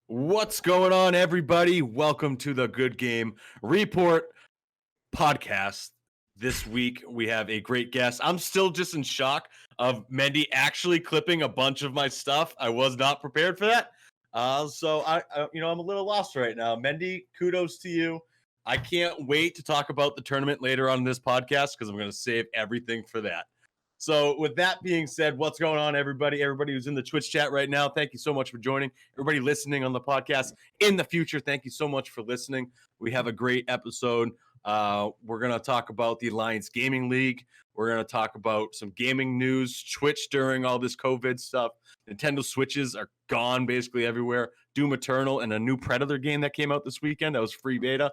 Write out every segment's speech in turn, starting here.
What's going on, everybody? Welcome to the Good Game Report podcast. This week, we have a great guest. I'm still just in shock of Mendy actually clipping a bunch of my stuff. I was not prepared for that. So I'm a little lost right now. Mendy, kudos to you. I can't wait to talk about the tournament later on in this podcast because I'm going to save everything for that. So with that being said, what's going on, everybody? Everybody who's in the Twitch chat right now, thank you so much for joining. Everybody listening on the podcast in the future, thank you so much for listening. We have a great episode. We're going to talk about the Alliance Gaming League. We're going to talk about some gaming news, Twitch during all this COVID stuff. Nintendo Switches are gone basically everywhere. Doom Eternal and a new Predator game that came out this weekend. That was free beta.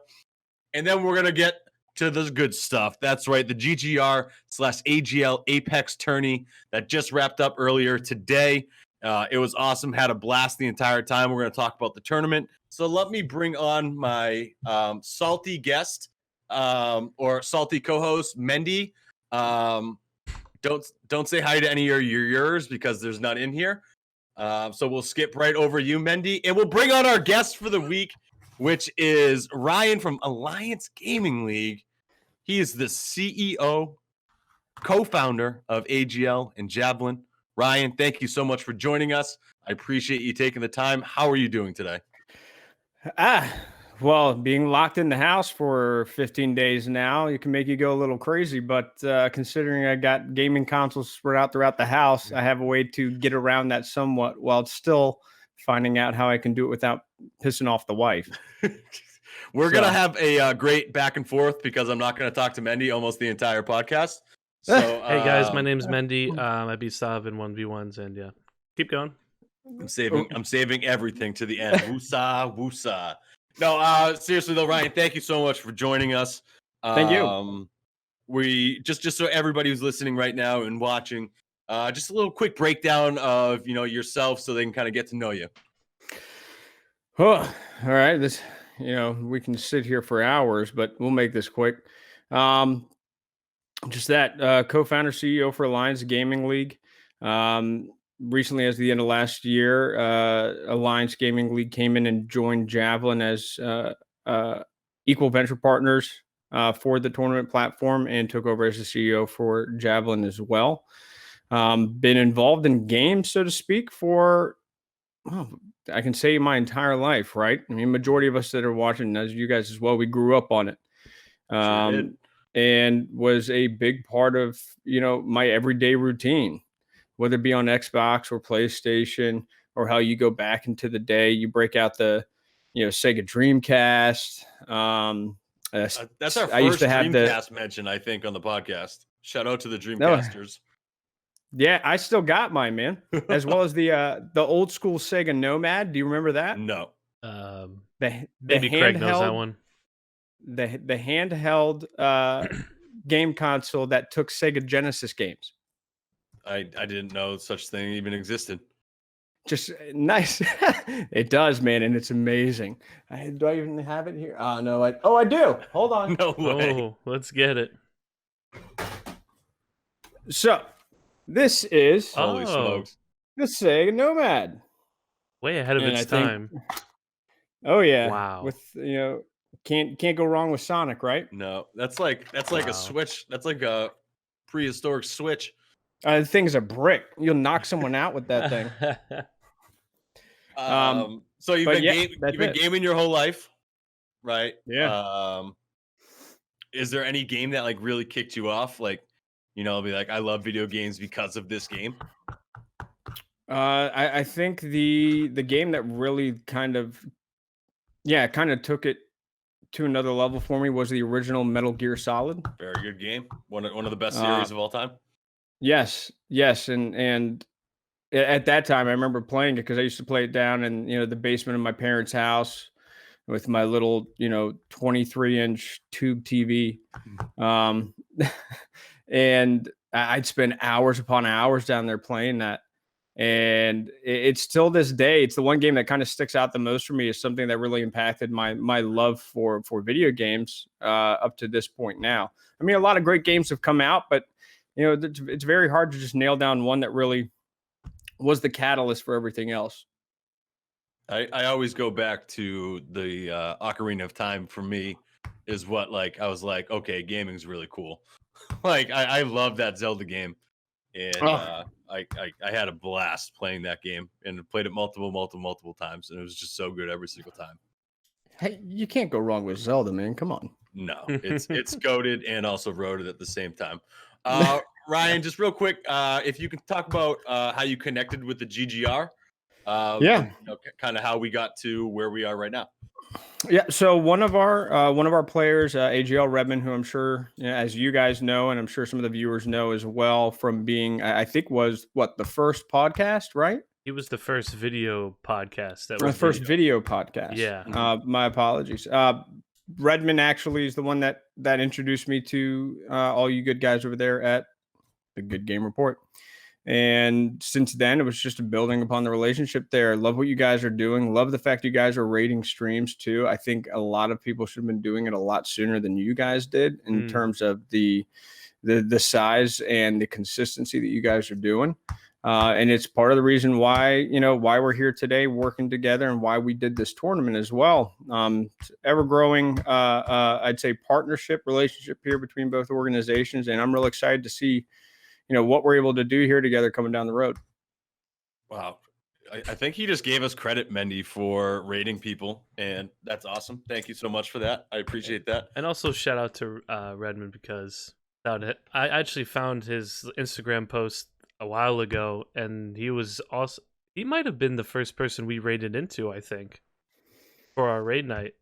And then we're going to get to the good stuff. That's right, the GGR / AGL Apex Tourney that just wrapped up earlier today. It was awesome. Had a blast the entire time. We're going to talk about the tournament. So let me bring on my salty guest or salty co-host, Mendy. Don't say hi to any of yours because there's none in here. So we'll skip right over you, Mendy, and we'll bring on our guest for the week, which is Ryan from Alliance Gaming League. He is the CEO, co-founder of AGL and Javelin. Ryan, thank you so much for joining us. I appreciate you taking the time. How are you doing today? Well, being locked in the house for 15 days now, it can make you go a little crazy. But considering I got gaming consoles spread out throughout the house, I have a way to get around that somewhat while still finding out how I can do it without pissing off the wife. We're going to have a great back and forth because I'm not going to talk to Mendy almost the entire podcast. So, hey guys, my name's Mendy. I beat Stav in 1v1s, and yeah, keep going. I'm saving everything to the end. Woosa, woosa. No, seriously though, Ryan, thank you so much for joining us. Thank you. We just so everybody who's listening right now and watching, just a little quick breakdown of yourself so they can kind of get to know you. Oh, all right. This, we can sit here for hours, but we'll make this quick. Just that co-founder, CEO for Alliance Gaming League. Recently, as the end of last year, Alliance Gaming League came in and joined Javelin as equal venture partners for the tournament platform and took over as the CEO for Javelin as well. Been involved in games, so to speak, for, I can say my entire life, right? I mean, majority of us that are watching, as you guys as well, we grew up on it. Sure did. And was a big part of, my everyday routine, whether it be on Xbox or PlayStation, or how you go back into the day, you break out the, Sega Dreamcast. That's our first Dreamcast mention, I think, on the podcast. Shout out to the Dreamcasters. Yeah, I still got mine, man. As well as the old school Sega Nomad. Do you remember that? No. Maybe Craig knows that one. The handheld game console that took Sega Genesis games. I didn't know such thing even existed. Just nice. It does, man, and it's amazing. Do I even have it here? No, I do. Hold on. No way. Oh, let's get it. So, this is holy smokes, the Sega Nomad. Way ahead of its time. Oh yeah. Wow. With can't go wrong with Sonic, right? No, that's like a Switch. That's like a prehistoric Switch. The thing's a brick. You'll knock someone out with that thing. So you've been gaming your whole life, right? Yeah. Is there any game that like really kicked you off? Like, be like, I love video games because of this game. I think the game that really kind of took it to another level for me was the original Metal Gear Solid. Very good game. One of the best series of all time. Yes, and at that time I remember playing it because I used to play it down in the basement of my parents' house with my little 23-inch tube TV, and I'd spend hours upon hours down there playing that. And it's still this day, it's the one game that kind of sticks out the most for me. Is something that really impacted my love for video games up to this point now. I mean, a lot of great games have come out, but it's very hard to just nail down one that really was the catalyst for everything else. I always go back to the Ocarina of Time for me is what like I was like, okay, gaming's really cool. Like I love that Zelda game. And Oh. I had a blast playing that game and played it multiple times, and it was just so good every single time. Hey, you can't go wrong with Zelda, man. Come on. No, it's goated and also roaded at the same time. Ryan, just real quick, if you can talk about how you connected with the GGR, Yeah. and kind of how we got to where we are right now. Yeah, so one of our players, AGL Ryan, who I'm sure, as you guys know, and I'm sure some of the viewers know as well, from being, I think, was what the first podcast, right? He was the first video podcast that The was first video podcast. Yeah. My apologies. Redmond actually is the one that introduced me to all you good guys over there at the Good Game Report. And since then, it was just building upon the relationship there. Love what you guys are doing. Love the fact you guys are rating streams too. I think a lot of people should have been doing it a lot sooner than you guys did in terms of the size and the consistency that you guys are doing. And it's part of the reason why we're here today working together and why we did this tournament as well. Ever growing, I'd say, partnership relationship here between both organizations, and I'm real excited to see what we're able to do here together coming down the road. Wow. I think he just gave us credit, Mendy, for rating people, and that's awesome. Thank you so much for that. I appreciate that. And also shout out to Redmond, because without it, I actually found his Instagram post a while ago, and he might have been the first person we raided into, I think, for our raid night.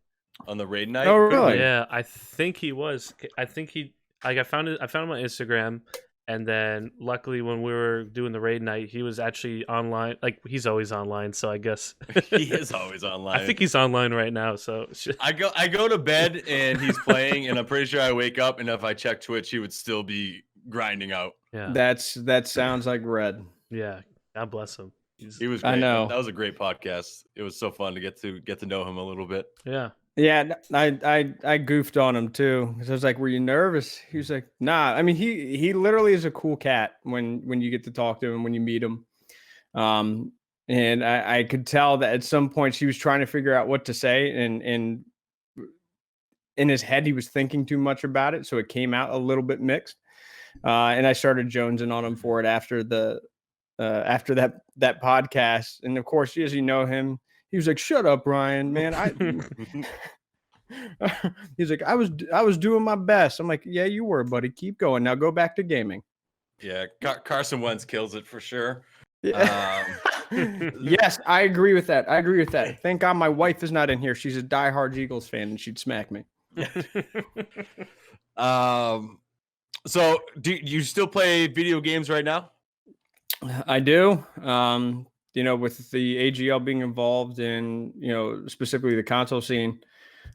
On the raid night? Oh, really? Yeah, I think he was. I found him on Instagram. And then, luckily, when we were doing the raid night, he was actually online. Like, he's always online, so I guess he is always online. I think he's online right now. So I go to bed and he's playing, and I'm pretty sure I wake up, and if I check Twitch, he would still be grinding out. Yeah, that sounds like Red. Yeah, God bless him. He was great. I know. That was a great podcast. It was so fun to get to know him a little bit. Yeah. Yeah, I goofed on him too. I was like, "Were you nervous?" He was like, "Nah." I mean, he literally is a cool cat when you get to talk to him, when you meet him. And I could tell that at some points he was trying to figure out what to say, and in his head he was thinking too much about it, so it came out a little bit mixed. And I started jonesing on him for it after that podcast, and of course, as you know him. He was like, "Shut up, Ryan, man." He's like, I was doing my best. I'm like, "Yeah, you were, buddy. Keep going. Now go back to gaming." Yeah, Carson Wentz kills it for sure. Yeah. Yes, I agree with that. Thank God my wife is not in here. She's a diehard Eagles fan, and she'd smack me. So do you still play video games right now? I do. With the AGL being involved in, specifically the console scene,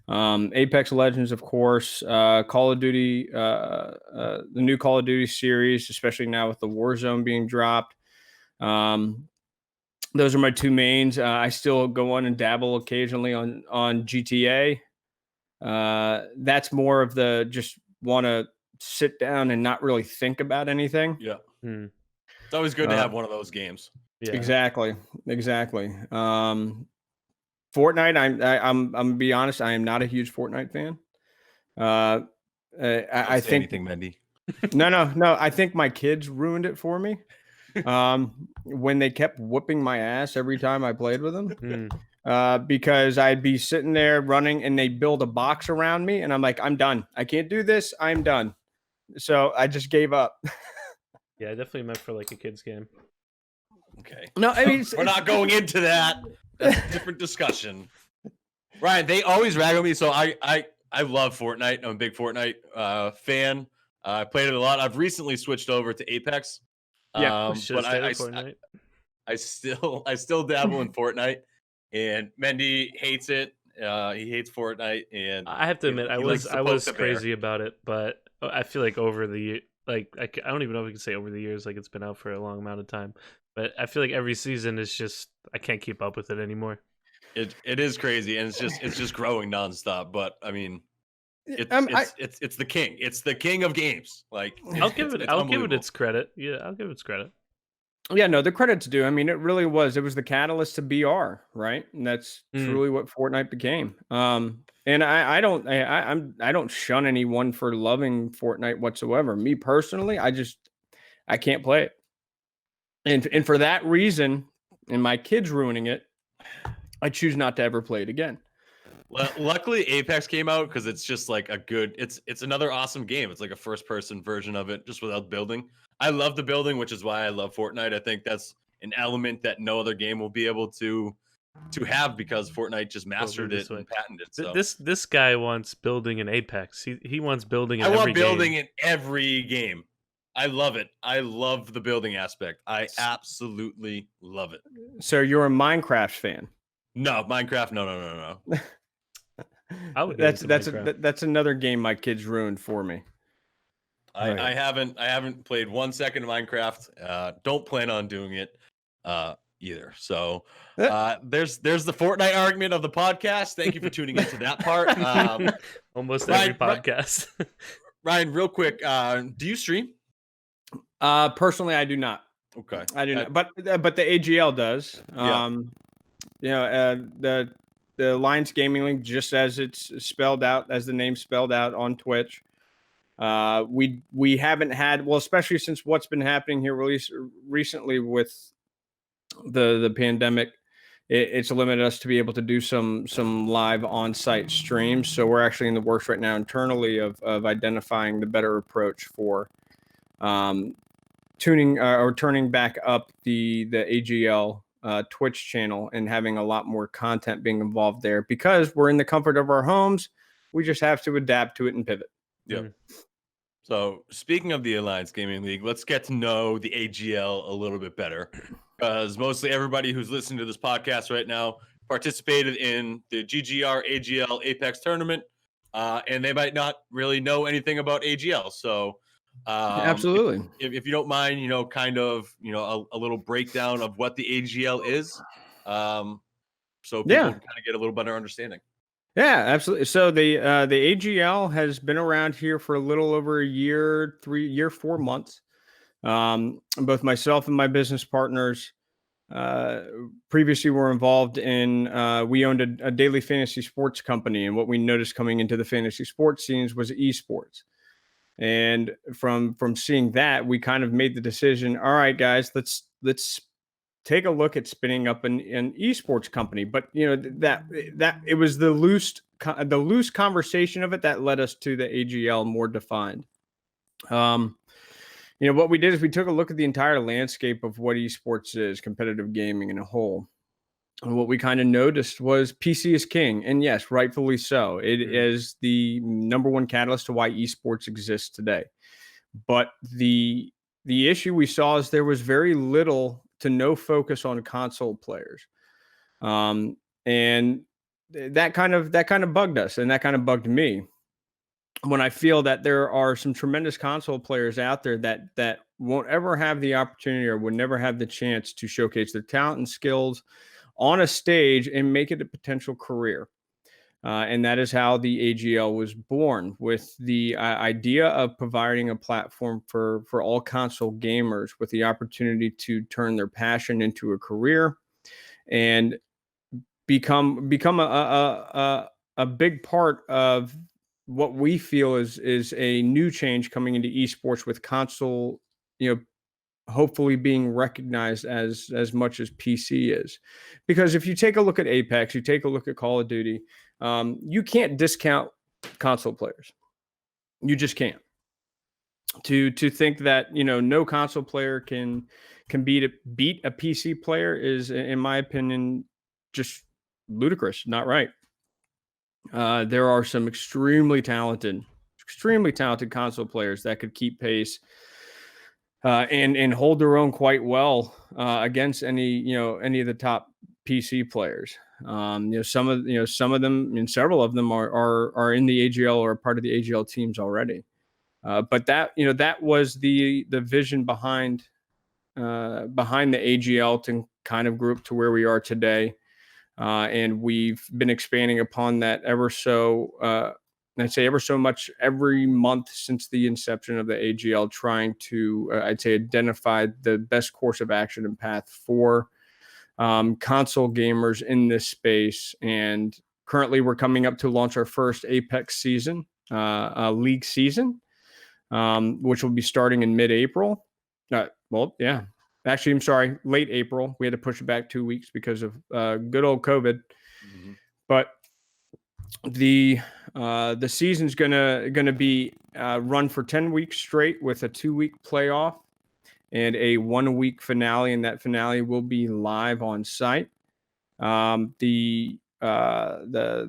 Apex Legends, of course, Call of Duty, the new Call of Duty series, especially now with the Warzone being dropped. Those are my two mains. I still go on and dabble occasionally on GTA. That's more of the just want to sit down and not really think about anything. Yeah. It's always good to have one of those games. Yeah. Exactly. Fortnite, I'm gonna be honest, I am not a huge Fortnite fan. I think anything, Mendy. No. I think my kids ruined it for me. When they kept whooping my ass every time I played with them. Because I'd be sitting there running and they build a box around me, and I'm like, I'm done. I can't do this. I'm done. So I just gave up. Yeah, I definitely meant for like a kid's game. Okay. No, I mean, we're not going into that. That's a different discussion. Ryan, they always rag on me. So I love Fortnite. I'm a big Fortnite fan. I played it a lot. I've recently switched over to Apex. Yeah, but I still dabble in Fortnite. And Mendy hates it. He hates Fortnite, and I have to admit, I was crazy about it, but I feel like over the I don't even know if we can say over the years, like it's been out for a long amount of time, but I feel like every season is just I can't keep up with it anymore. It is crazy, and it's just growing nonstop. But I mean, it's the king. It's the king of games. Like I'll give it its credit. Yeah, I'll give it its credit. Yeah, no, the credit's due. I mean, it really was. It was the catalyst to BR, right? And that's Mm. truly what Fortnite became. And I don't shun anyone for loving Fortnite whatsoever. Me personally, I can't play it. And for that reason, and my kids ruining it, I choose not to ever play it again. Well, luckily Apex came out because it's just like it's another awesome game. It's like a first person version of it, just without building. I love the building, which is why I love Fortnite. I think that's an element that no other game will be able to have because Fortnite just mastered it and patented. So This guy wants building in Apex. He wants building in I every want building game. in every game. I love it. I love the building aspect. I absolutely love it. So you're a Minecraft fan. No, Minecraft. No. I would get into Minecraft. That's another game my kids ruined for me. I haven't played 1 second of Minecraft. Don't plan on doing it either. So there's the Fortnite argument of the podcast. Thank you for tuning into that part. Almost every podcast. Ryan, real quick, do you stream? Personally, I do not. Okay, I do not. But the AGL does. Yeah. The Lions Gaming League, just as it's spelled out, as the name spelled out on Twitch. We haven't had, well, especially since what's been happening here recently with the pandemic, it's limited us to be able to do some live on-site streams. So we're actually in the works right now internally of identifying the better approach for tuning or turning back up the AGL Twitch channel and having a lot more content being involved there, because we're in the comfort of our homes. We just have to adapt to it and pivot. Yeah. So speaking of the Alliance Gaming League, let's get to know the AGL a little bit better, because mostly everybody who's listening to this podcast right now participated in the GGR AGL Apex tournament, and they might not really know anything about AGL. So Absolutely. If you don't mind, kind of, a little breakdown of what the AGL is, so people can kind of get a little better understanding. Yeah, absolutely. So the AGL has been around here for a little over a year, 4 months. Both myself and my business partners previously were involved in, we owned a daily fantasy sports company, and what we noticed coming into the fantasy sports scenes was esports. And from seeing that, we kind of made the decision, all right, guys, let's take a look at spinning up an esports company. But that it was the loose conversation of it that led us to the AGL more defined. What we did is we took a look at the entire landscape of what esports is, competitive gaming in a whole. And what we kind of noticed was PC is king. And yes, rightfully so. It is the number one catalyst to why esports exists today. But the issue we saw is there was very little to no focus on console players. And that kind of bugged us, and that kind of bugged me, when I feel that there are some tremendous console players out there that won't ever have the opportunity or would never have the chance to showcase their talent and skills on a stage and make it a potential career. And that is how the AGL was born, with the idea of providing a platform for all console gamers with the opportunity to turn their passion into a career and become a big part of what we feel is a new change coming into esports, with console, hopefully being recognized as much as PC is. Because if you take a look at Apex, you take a look at Call of Duty, you can't discount console players. You just can't. To think that no console player can beat a PC player is, in my opinion, just ludicrous, not right. There are some extremely talented console players that could keep pace and hold their own quite well against any of the top PC players. Some of them, and several of them are in the AGL or part of the AGL teams already. But that was the vision behind the AGL to kind of group to where we are today. And we've been expanding upon that ever so I'd say ever so much every month since the inception of the AGL, trying to, I'd say, identify the best course of action and path for console gamers in this space. And currently we're coming up to launch our first Apex season, league season, which will be starting in mid-April. Actually, I'm sorry, late April. We had to push it back 2 weeks because of good old COVID. Mm-hmm. But the season's gonna be run for 10 weeks straight with a 2-week playoff and a 1-week finale, and that finale will be live on site. The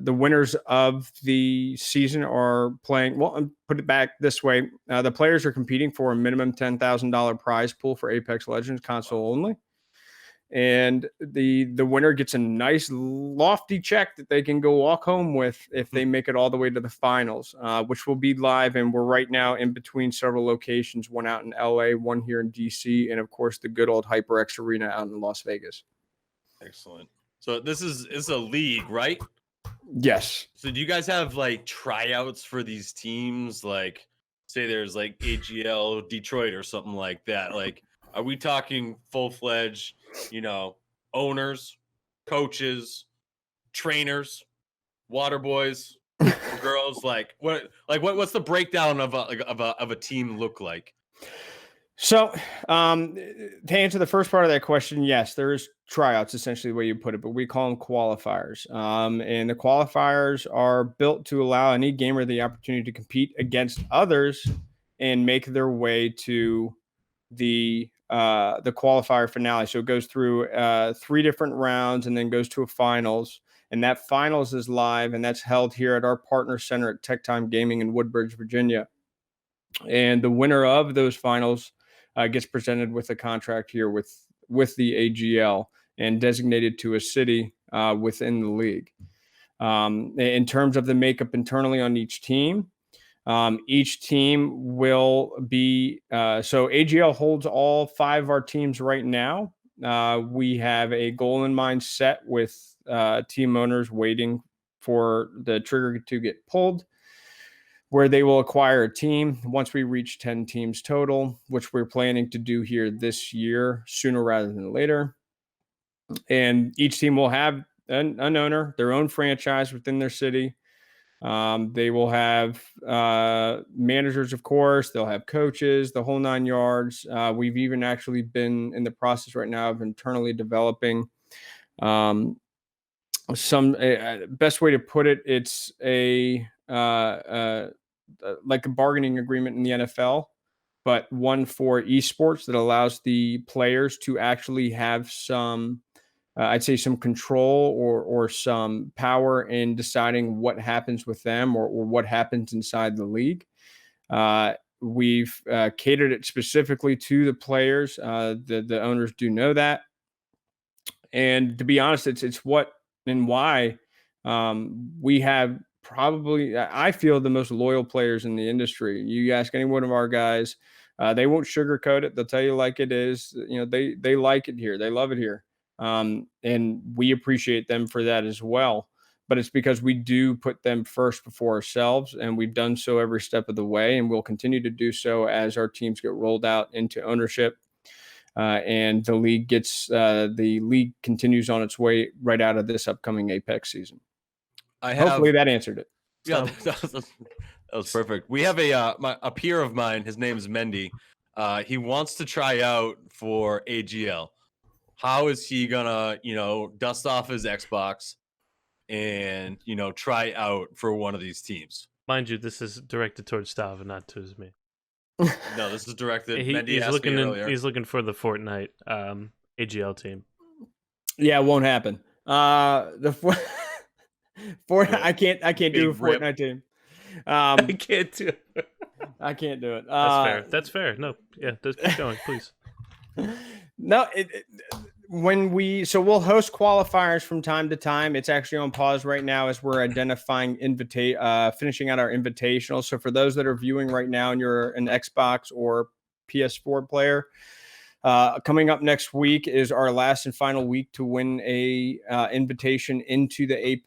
winners of the season are playing. Well, put it back this way: the players are competing for a minimum $10,000 prize pool for Apex Legends console only. And the winner gets a nice lofty check that they can go walk home with if they make it all the way to the finals, which will be live. And we're right now in between several locations, one out in LA, one here in DC, and of course the good old HyperX Arena out in Las Vegas. Excellent. So this is a league, right? Yes. So do you guys have like tryouts for these teams? Like, say there's like AGL Detroit or something like that. Like, are we talking full-fledged, owners, coaches, trainers, water boys, or girls? What's the breakdown of a team look like? So, to answer the first part of that question, yes, there's tryouts, essentially the way you put it, but we call them qualifiers. And the qualifiers are built to allow any gamer the opportunity to compete against others and make their way to the qualifier finale. So it goes through 3 different rounds and then goes to a finals. And that finals is live, and that's held here at our partner center at Tech Time Gaming in Woodbridge, Virginia. And the winner of those finals gets presented with a contract here with the AGL and designated to a city within the league. In terms of the makeup internally on each team will be so AGL holds all 5 of our teams right now. We have a goal in mind set with team owners waiting for the trigger to get pulled, where they will acquire a team once we reach 10 teams total, which we're planning to do here this year, sooner rather than later. And each team will have an owner, their own franchise within their city. They will have managers, of course. They'll have coaches, the whole 9 yards. We've even actually been in the process right now of internally developing some best way to put it. It's like a bargaining agreement in the NFL, but one for esports that allows the players to actually have some, I'd say, some control or some power in deciding what happens with them or what happens inside the league. We've catered it specifically to the players. The owners do know that. And to be honest, it's what and why we have probably, I feel, the most loyal players in the industry. You ask any one of our guys, they won't sugarcoat it. They'll tell you like it is. They like it here. They love it here. And we appreciate them for that as well. But it's because we do put them first before ourselves, and we've done so every step of the way, and we'll continue to do so as our teams get rolled out into ownership. And the league continues on its way right out of this upcoming Apex season. Hopefully that answered it. Yeah, that was perfect. We have a peer of mine. His name is Mendy. He wants to try out for AGL. How is he gonna, dust off his Xbox and try out for one of these teams? Mind you, this is directed towards Stav and not towards me. No, this is directed. He's looking for the Fortnite AGL team. Yeah, it won't happen. Fortnite. I can't do a Fortnite team. I can't do it. I can't do it. That's fair. No, yeah, just keep going, please. No, we'll host qualifiers from time to time. It's actually on pause right now as we're identifying finishing out our invitational. So for those that are viewing right now and you're an Xbox or PS4 player, coming up next week is our last and final week to win a invitation into the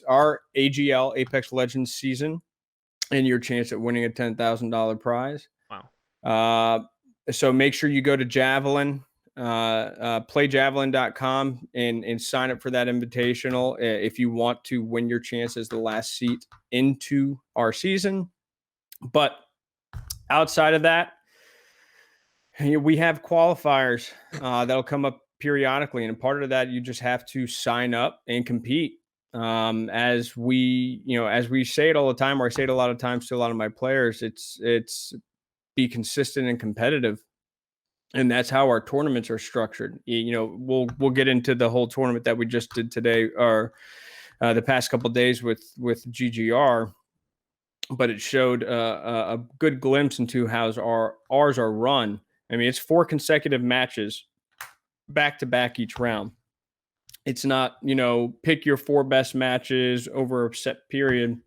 our AGL Apex Legends season. and your chance at winning a $10,000 prize. Wow. So make sure you go to Javelin, playjavelin.com and sign up for that invitational if you want to win your chance as the last seat into our season. But outside of that, we have qualifiers that'll come up periodically, and part of that you just have to sign up and compete. As we say it all the time, or I say it a lot of times to a lot of my players, it's be consistent and competitive, and that's how our tournaments are structured. We'll get into the whole tournament that we just did today, or the past couple of days with GGR, but it showed a good glimpse into how ours are run. I mean, it's 4 consecutive matches back to back each round. It's not, pick your 4 best matches over a set period.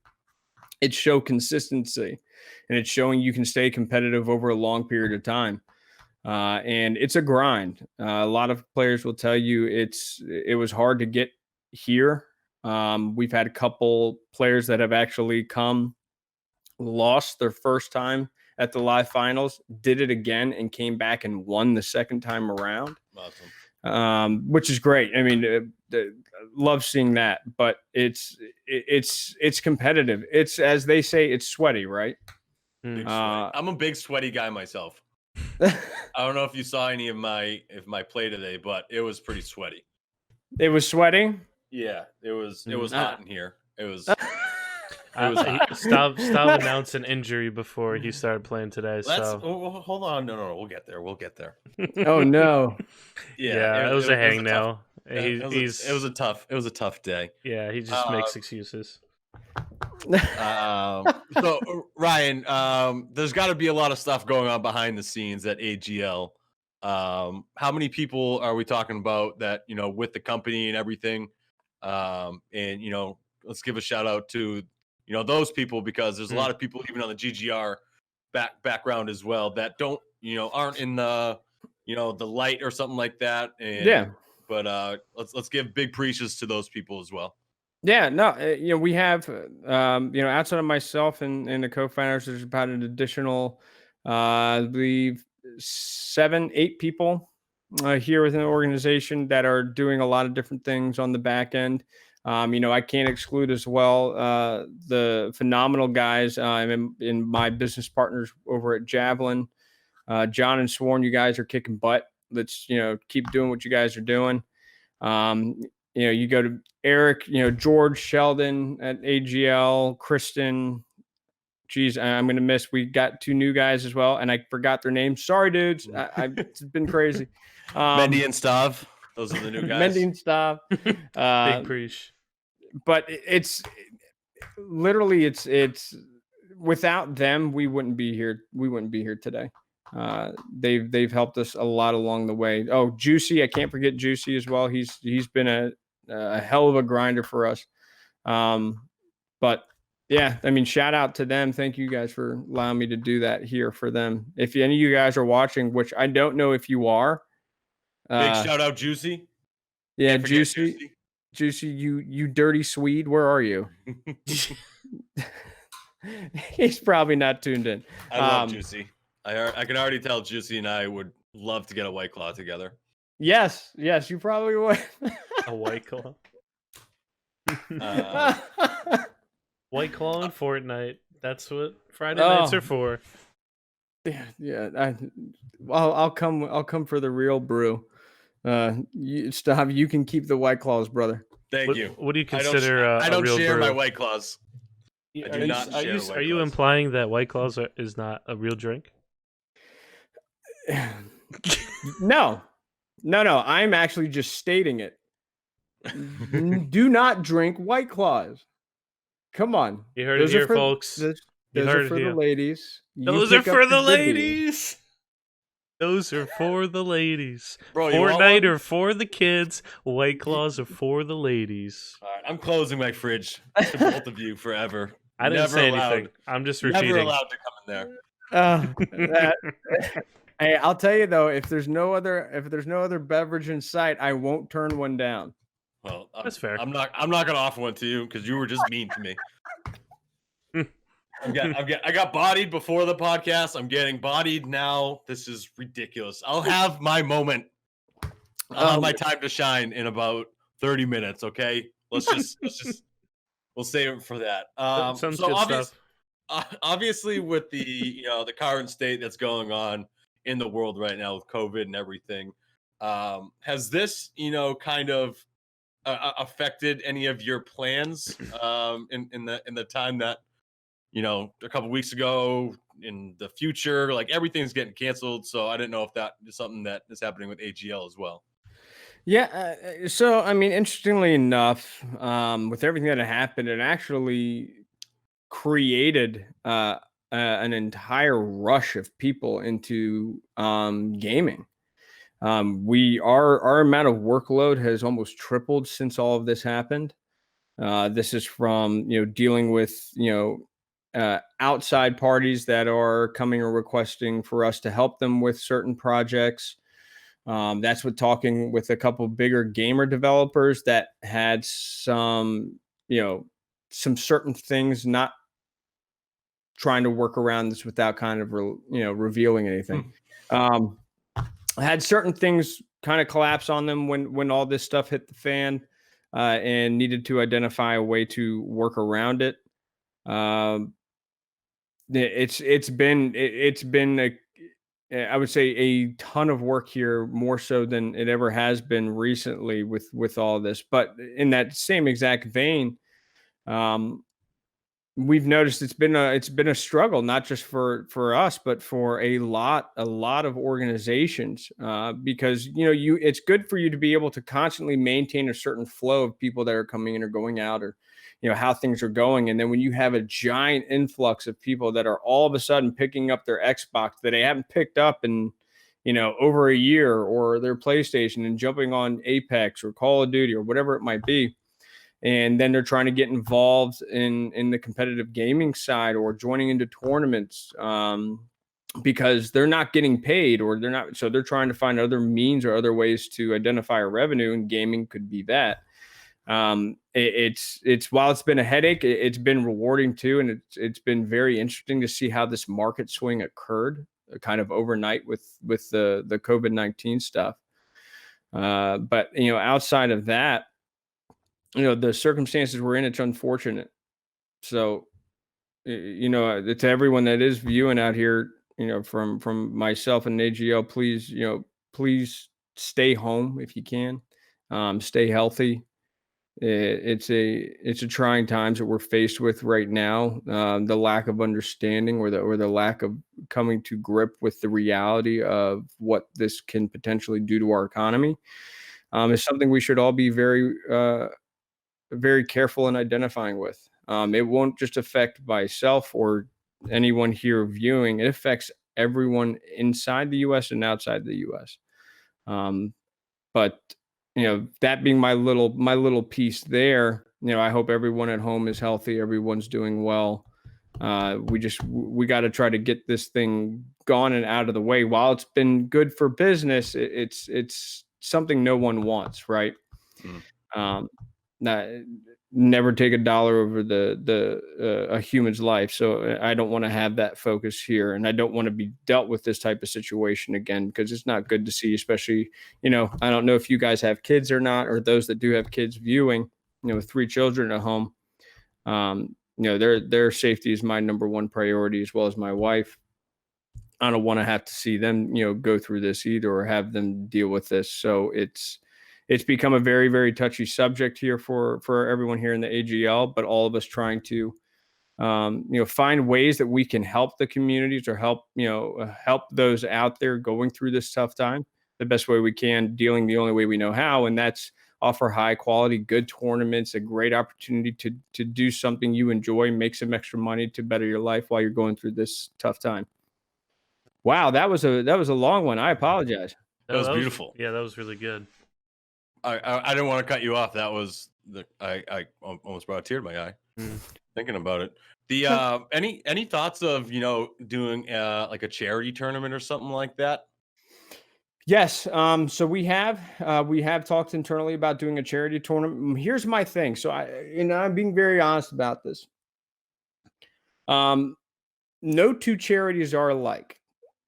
It's show consistency, and it's showing you can stay competitive over a long period of time. And it's a grind. A lot of players will tell you it was hard to get here. We've had a couple players that have actually lost their first time at the live finals, did it again, and came back and won the second time around. Awesome. Which is great. I mean, love seeing that, but it's competitive. It's, as they say, it's sweaty, right? Big sweat. I'm a big sweaty guy myself. I don't know if you saw any of my play today, but it was pretty sweaty. It was sweating. Yeah, it was hot in here. It was. Stav announced an injury before he started playing today. Hold on. No, we'll get there. Oh no. Yeah, it was a hangnail. It was a tough day. Yeah, he just makes excuses. So Ryan, there's got to be a lot of stuff going on behind the scenes at AGL. How many people are we talking about that, with the company and everything? And let's give a shout out to those people, because there's a lot of people even on the GGR background as well that don't aren't in the the light or something like that. And yeah, but let's give big praises to those people as well. Yeah, no, we have, outside of myself and the co-founders, there's about an additional, I believe, 7-8 people here within the organization that are doing a lot of different things on the back end. I can't exclude as well the phenomenal guys in my business partners over at Javelin. John and Sworn, you guys are kicking butt. Let's keep doing what you guys are doing. You go to Eric, George, Sheldon at AGL, Kristen. Geez, I'm going to miss. We got 2 new guys as well, and I forgot their names. Sorry, dudes. It's been crarazy. Mendy and Stav. Those are the new guys. Mendy and Stav. Big preach. But it's literally, it's without them, we wouldn't be here. We wouldn't be here today. They've helped us a lot along the way. Oh, Juicy, I can't forget Juicy as well. He's been a hell of a grinder for us. But yeah, I mean, shout out to them. Thank you guys for allowing me to do that here for them. If any of you guys are watching, which I don't know if you are, big shout out Juicy. Yeah, Juicy, you dirty Swede, where are you? He's probably not tuned in. I love Juicy. I can already tell Juicy and I would love to get a White Claw together. Yes, you probably would. A White Claw. White Claw and Fortnite. That's what Friday nights are for. Yeah. I'll come for the real brew. Stav, you can keep the White Claws, brother. Thank you. What do you consider I don't a real share brew? my White Claws. Are you implying that White Claws is not a real drink? No. I'm actually just stating it. Do not drink White Claws. Come on. You heard it here, folks. Those are for the ladies. Those are for the ladies. Those are for the ladies. Bro, Fortnite are for the kids. White Claws are for the ladies. All right, I'm closing my fridge to both of you forever. I didn't say anything. I'm just repeating. Never allowed to come in there. Hey, I'll tell you though, if there's no other beverage in sight, I won't turn one down. Well, that's fair. I'm not gonna offer one to you because you were just mean to me. I got bodied before the podcast. I'm getting bodied now. This is ridiculous. I'll have my moment. I'll have my time to shine in about 30 minutes. Okay. Let's just we'll save it for that. Sounds So good stuff. obviously with the the current state that's going on in the world right now with COVID and everything, has this kind of affected any of your plans in the time that a couple weeks ago, in the future, like everything's getting canceled? So I didn't know if that is something that is happening with AGL as well. Yeah. So, I mean, interestingly enough, with everything that had happened, it actually created an entire rush of people into gaming. Our amount of workload has almost tripled since all of this happened. This is from dealing with outside parties that are coming or requesting for us to help them with certain projects. That's with talking with a couple bigger gamer developers that had some certain things, not trying to work around this without kind of revealing anything. Had certain things kind of collapse on them when all this stuff hit the fan, and needed to identify a way to work around it. Um, it's been I would say a ton of work here, more so than it ever has been recently with all this. But in that same exact vein, um, we've noticed it's been a struggle, not just for us, but for a lot of organizations, because it's good for you to be able to constantly maintain a certain flow of people that are coming in or going out, or how things are going. And then when you have a giant influx of people that are all of a sudden picking up their Xbox that they haven't picked up in over a year, or their PlayStation, and jumping on Apex or Call of Duty or whatever it might be, and then they're trying to get involved in the competitive gaming side, or joining into tournaments, because they're not getting paid, or they're trying to find other means or other ways to identify a revenue, and gaming could be that. It's while it's been a headache, it's been rewarding too, and it's been very interesting to see how this market swing occurred kind of overnight with the COVID-19 stuff. But outside of that, the circumstances we're in, it's unfortunate. So, to everyone that is viewing out here, from myself and AGL, please stay home if you can. Stay healthy. It's a trying times that we're faced with right now. The lack of understanding, or the lack of coming to grip with the reality of what this can potentially do to our economy, is something we should all be very careful in identifying with. It won't just affect myself or anyone here viewing. It affects everyone inside the U.S. and outside the U.S. But that being my little piece there. I hope everyone at home is healthy. Everyone's doing well. We got to try to get this thing gone and out of the way. While it's been good for business, it's something no one wants, right? Not, never take a dollar over a human's life. So I don't want to have that focus here, and I don't want to be dealt with this type of situation again, because it's not good to see. Especially, I don't know if you guys have kids or not, or those that do have kids viewing, with 3 children at home. Their safety is my number one priority, as well as my wife. I don't want to have to see them, go through this either, or have them deal with this. So it's become a very, very touchy subject here for everyone here in the AGL, but all of us trying to, find ways that we can help the communities, or help those out there going through this tough time the best way we can, dealing the only way we know how, and that's offer high quality, good tournaments, a great opportunity to do something you enjoy, make some extra money to better your life while you're going through this tough time. Wow, that was a long one. I apologize. That was beautiful. Yeah, that was really good. I didn't want to cut you off. That was I almost brought a tear to my eye thinking about it. The any thoughts of doing like a charity tournament or something like that? Yes. So we have talked internally about doing a charity tournament. Here's my thing. So I'm being very honest about this. No two charities are alike.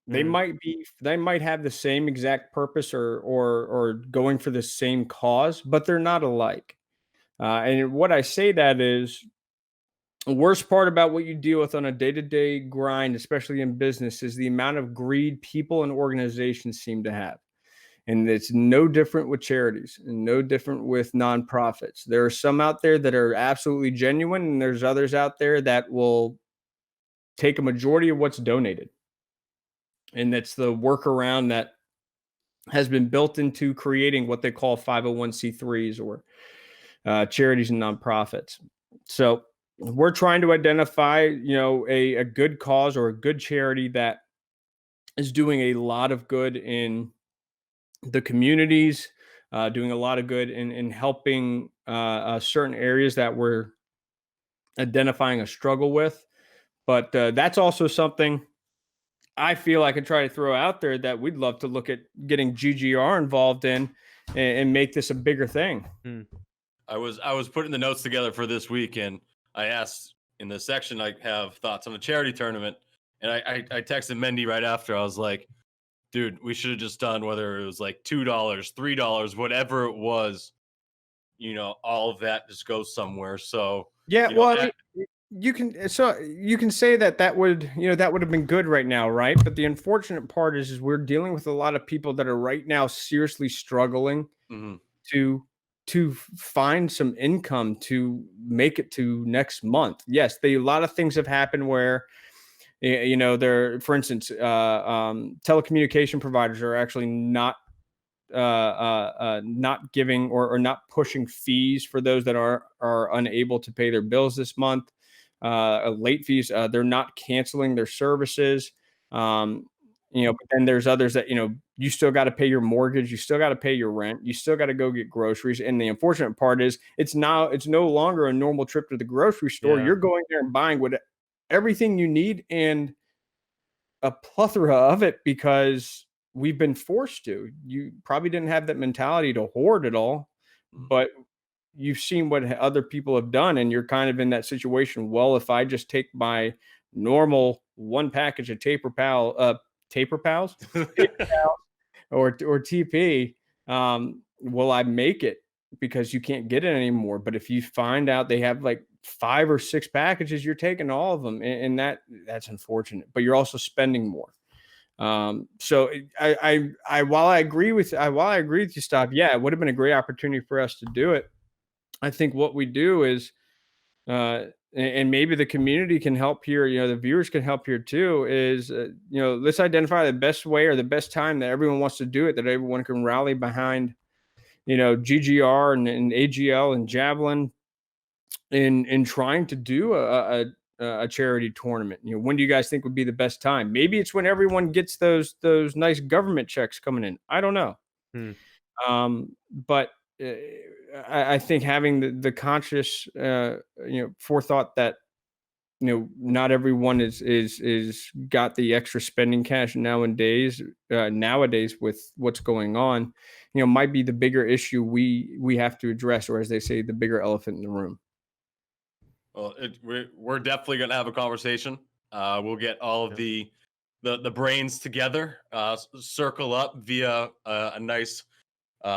They Mm. might have the same exact purpose or going for the same cause, but they're not alike. And what I say that is the worst part about what you deal with on a day-to-day grind, especially in business, is the amount of greed people and organizations seem to have. And it's no different with charities and no different with nonprofits. There are some out there that are absolutely genuine, and there's others out there that will take a majority of what's donated. And that's the workaround that has been built into creating what they call 501c3s or charities and nonprofits. So we're trying to identify, a good cause or a good charity that is doing a lot of good in the communities, doing a lot of good in helping certain areas that we're identifying a struggle with. But that's also something I feel I could try to throw out there that we'd love to look at getting GGR involved in and make this a bigger thing. Mm. I was putting the notes together for this week, and I asked in the section I have thoughts on a charity tournament, and I texted Mendy right after. I was like, dude, we should have just done whether it was like $2, $3, whatever it was. All of that just goes somewhere. So Yeah, you know, well, I mean, you can say that would that would have been good right now, right? But the unfortunate part is we're dealing with a lot of people that are right now seriously struggling mhm. to find some income to make it to next month. Yes, a lot of things have happened where there, for instance, telecommunication providers are actually not giving or not pushing fees for those that are unable to pay their bills this month. Late fees. They're not canceling their services. Um, but then there's others that you still got to pay your mortgage, you still got to pay your rent, you still got to go get groceries. And the unfortunate part is it's no longer a normal trip to the grocery store. Yeah. You're going there and buying everything you need and a plethora of it because we've been forced to. You probably didn't have that mentality to hoard it all, Mm. but you've seen what other people have done, and you're kind of in that situation. Well, if I just take my normal one package of taper pals, or TP, will I make it? Because you can't get it anymore. But if you find out they have like 5 or 6 packages, you're taking all of them, and that's unfortunate. But you're also spending more. So while I agree with you, Stav, yeah, it would have been a great opportunity for us to do it. I think what we do is, and maybe the community can help here. The viewers can help here too. Is let's identify the best way or the best time that everyone wants to do it, that everyone can rally behind. GGR and AGL and Javelin in trying to do a charity tournament. When do you guys think would be the best time? Maybe it's when everyone gets those nice government checks coming in. I don't know. Mm. But I think having the conscious forethought that not everyone is got the extra spending cash nowadays with what's going on, might be the bigger issue we have to address, or as they say, the bigger elephant in the room. Well, we're definitely going to have a conversation. We'll get all of the brains together, circle up via a nice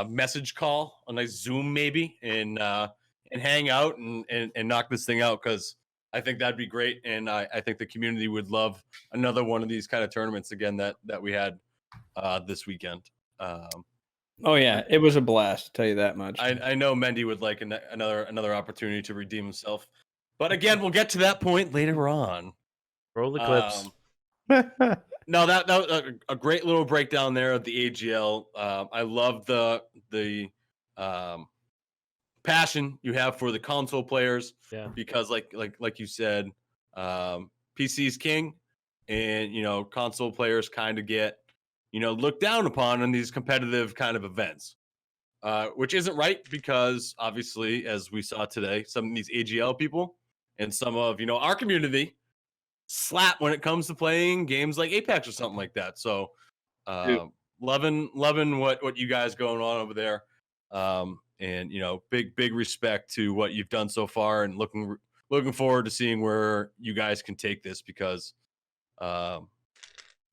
message call, a nice Zoom maybe, and hang out and knock this thing out, because I think that'd be great. And I think the community would love another one of these kind of tournaments again that we had this weekend. Oh yeah, it was a blast, to tell you that much. I know Mendy would like another opportunity to redeem himself. But again, we'll get to that point later on. Roll the clips. No, that was a great little breakdown there of the AGL. I love the passion you have for the console players. Yeah. Because like you said, PC is king, and console players kind of get looked down upon in these competitive kind of events. Which isn't right, because obviously, as we saw today, some of these AGL people and some of our community slap when it comes to playing games like Apex or something like that. So loving what you guys going on over there. And big respect to what you've done so far, and looking looking forward to seeing where you guys can take this because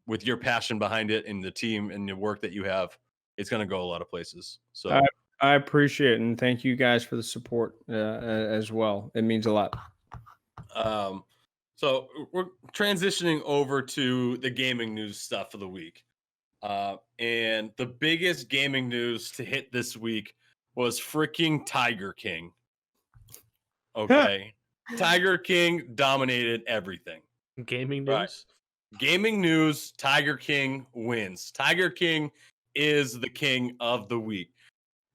with your passion behind it and the team and the work that you have, it's going to go a lot of places. So I appreciate it, and thank you guys for the support as well. It means a lot. So we're transitioning over to the gaming news stuff of the week. And the biggest gaming news to hit this week was freaking Tiger King. Okay. Tiger King dominated everything. Gaming news? Right. Gaming news, Tiger King wins. Tiger King is the king of the week.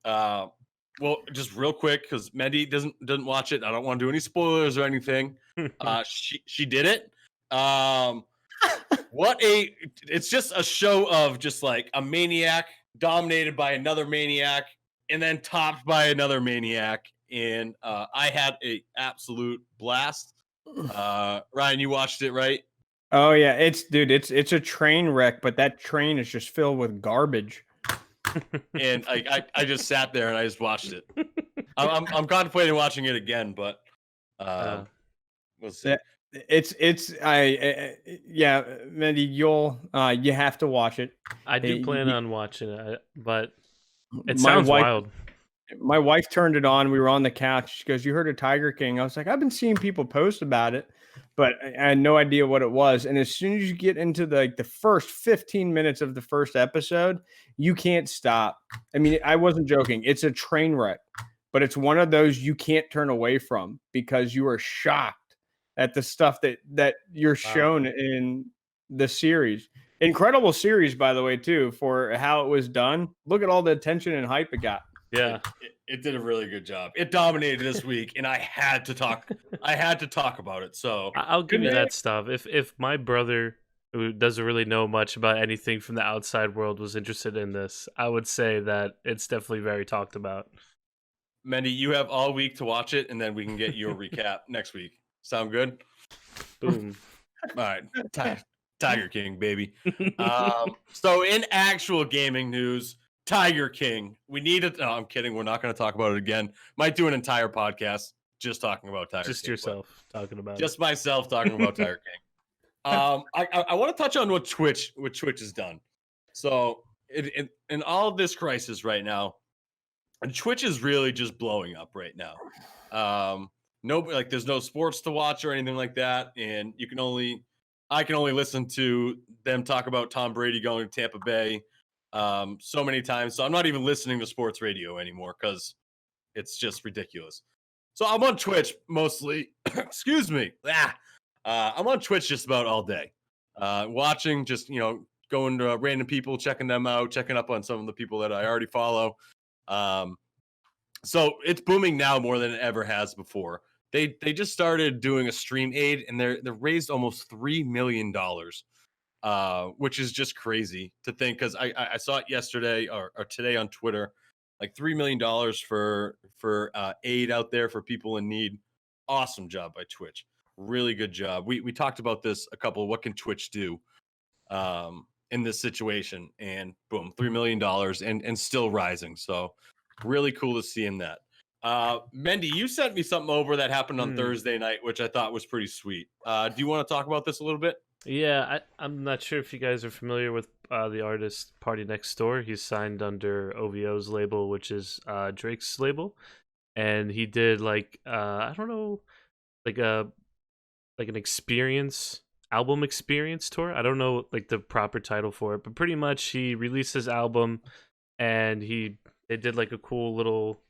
Well, just real quick, because Mendy doesn't watch it. I don't want to do any spoilers or anything. She did it. It's just a show of just like a maniac dominated by another maniac and then topped by another maniac. And I had a absolute blast. Ryan, you watched it, right? Oh yeah, it's a train wreck, but that train is just filled with garbage. And I just sat there and I just watched it. I'm contemplating watching it again, but we'll see. Yeah, Mendy, you have to watch it. I do plan on watching it, but it sounds wild. My wife turned it on. We were on the couch. She goes, "You heard of Tiger King?" I was like, "I've been seeing people post about it, but I had no idea what it was." And as soon as you get into the first 15 minutes of the first episode, you can't stop. I mean, I wasn't joking. It's a train wreck, but it's one of those you can't turn away from because you are shocked at the stuff that you're shown in the series. Incredible series, by the way, too, for how it was done. Look at all the attention and hype it got. Yeah, it did a really good job. It dominated this week, and I had to talk. I had to talk about it. So I'll give you that stuff. If my brother, who doesn't really know much about anything from the outside world, was interested in this, I would say that it's definitely very talked about. Mendy, you have all week to watch it, and then we can get your recap next week. Sound good? Boom. All right, Tiger King, baby. So in actual gaming news. Tiger King. We need it. No, I'm kidding. We're not going to talk about it again. Might do an entire podcast just talking about Tiger King. Just yourself talking about just myself talking about Tiger King. I want to touch on what Twitch has done. So in all of this crisis right now, Twitch is really just blowing up right now. There's no sports to watch or anything like that, and I can only listen to them talk about Tom Brady going to Tampa Bay. So many times. So I'm not even listening to sports radio anymore because it's just ridiculous. So I'm on Twitch mostly. Excuse me. I'm on Twitch just about all day. Watching, just, going to random people, checking them out, checking up on some of the people that I already follow. So it's booming now more than it ever has before. They just started doing a stream aid, and they raised almost $3 million. Which is just crazy to think, because I saw it yesterday or today on Twitter, like $3 million for aid out there for people in need. Awesome job by Twitch. Really good job. We talked about this a couple. What can Twitch do in this situation? And boom, $3 million and still rising. So really cool to see in that. Mendy, you sent me something over that happened on Thursday night, which I thought was pretty sweet. Do you want to talk about this a little bit? Yeah, I'm not sure if you guys are familiar with the artist Party Next Door. He's signed under OVO's label, which is Drake's label, and he did I don't know, like an album experience tour. I don't know the proper title for it, but pretty much he released his album, and they did a cool little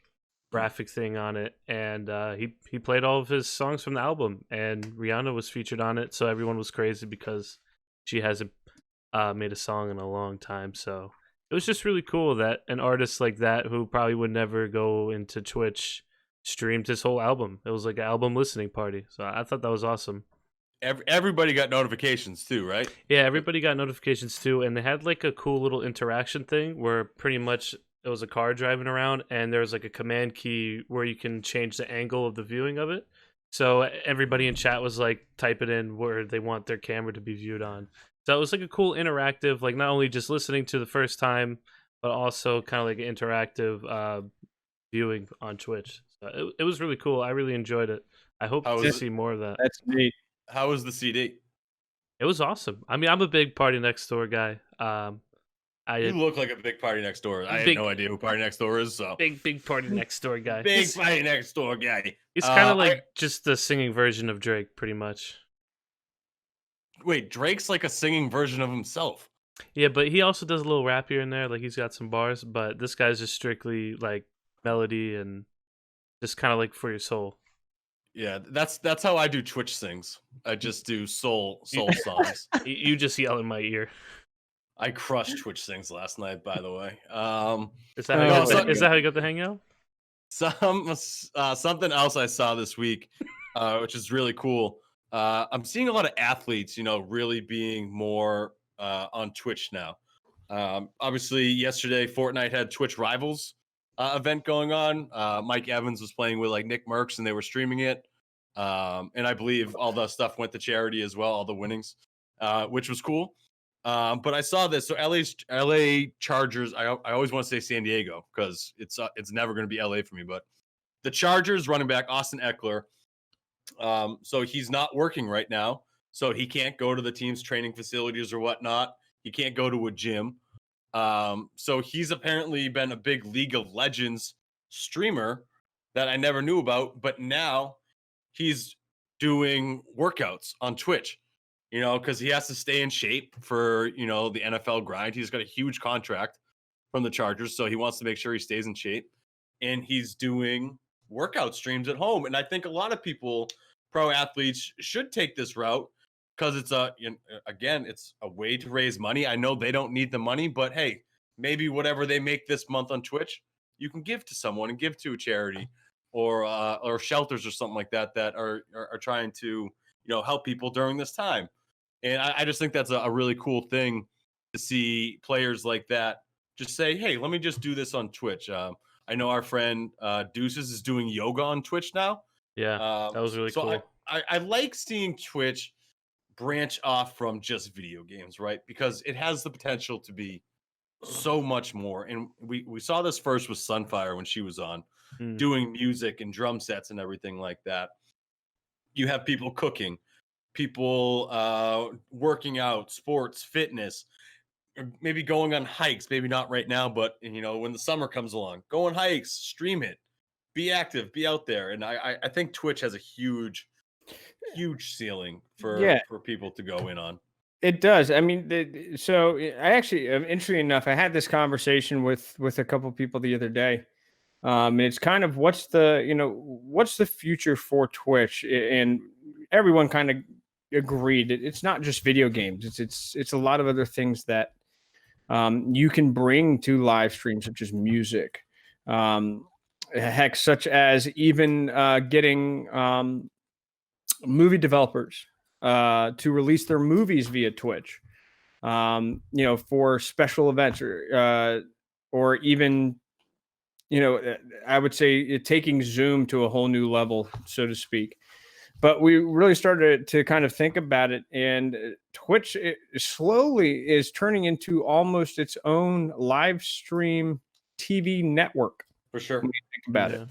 graphic thing on it, and he played all of his songs from the album, and Rihanna was featured on it, so everyone was crazy because she hasn't made a song in a long time. So it was just really cool that an artist like that, who probably would never go into Twitch, streamed his whole album. It was like an album listening party, so I thought that was awesome. Everybody got notifications too, right? Yeah, everybody got notifications too, and they had a cool little interaction thing where pretty much it was a car driving around, and there was a command key where you can change the angle of the viewing of it. So everybody in chat was type it in where they want their camera to be viewed on. So it was a cool interactive, not only just listening to the first time, but also kind of an interactive viewing on Twitch. So it was really cool. I really enjoyed it. I hope How to is it? see more of that. That's neat. How was the CD? It was awesome. I mean, I'm a big Party Next Door guy. I You look like a big Party Next Door. I have big, no idea who Party Next Door is, so big Party Next Door guy. big Party Next Door guy. He's kind of I like just the singing version of Drake, pretty much. wait. Drake's like a singing version of himself. Yeah, but he also does a little rap here and there. Like he's got some bars, but this guy's just strictly like melody and just kind of like for your soul. Yeah, that's how I do Twitch sings. I just do soul songs. You just yell in my ear. I crushed Twitch sings last night, by the way. Is that how you No, got so- is that how you got the hangout? Something else I saw this week, which is really cool. I'm seeing a lot of athletes, really being more on Twitch now. Obviously, yesterday Fortnite had Twitch Rivals event going on. Mike Evans was playing with like Nick Merckx, and they were streaming it. And I believe all the stuff went to charity as well, all the winnings, which was cool. But I saw this. So LA Chargers. I always want to say San Diego because it's never going to be LA for me. But the Chargers running back Austin Eckler. So he's not working right now. So he can't go to the team's training facilities or whatnot. He can't go to a gym. So he's apparently been a big League of Legends streamer that I never knew about. But now he's doing workouts on Twitch, because he has to stay in shape for, the NFL grind. He's got a huge contract from the Chargers, so he wants to make sure he stays in shape. And he's doing workout streams at home. And I think a lot of people, pro athletes, should take this route because it's it's a way to raise money. I know they don't need the money, but hey, maybe whatever they make this month on Twitch, you can give to someone and give to a charity or shelters or something like that are trying to help people during this time. And I just think that's a really cool thing to see players like that just say, hey, let me just do this on Twitch. I know our friend Deuces is doing yoga on Twitch now. Yeah, that was really cool. I like seeing Twitch branch off from just video games, right? Because it has the potential to be so much more. And we saw this first with Sunfire when she was on doing music and drum sets and everything like that. You have people cooking, people working out, sports, fitness, maybe going on hikes, maybe not right now, but when the summer comes along, go on hikes, stream it, be active, be out there. And I think Twitch has a huge ceiling for people to go in on. It does. I mean, so I actually, interestingly enough, I had this conversation with a couple people the other day. And it's kind of what's the future for Twitch, and everyone kind of agreed it's not just video games. It's a lot of other things that you can bring to live streams, such as music, heck, such as even getting movie developers to release their movies via Twitch, for special events or even, I would say taking Zoom to a whole new level, so to speak. But we really started to kind of think about it, and Twitch slowly is turning into almost its own live stream TV network. For sure. When you think about it.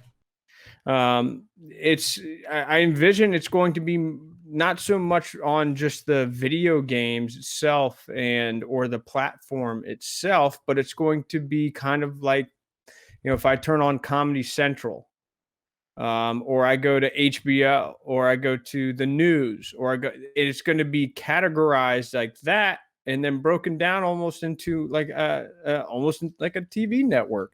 I envision it's going to be not so much on just the video games itself or the platform itself, but it's going to be kind of like, if I turn on Comedy Central, or I go to HBO, or I go to the news, it's going to be categorized like that, and then broken down almost into like almost like a TV network.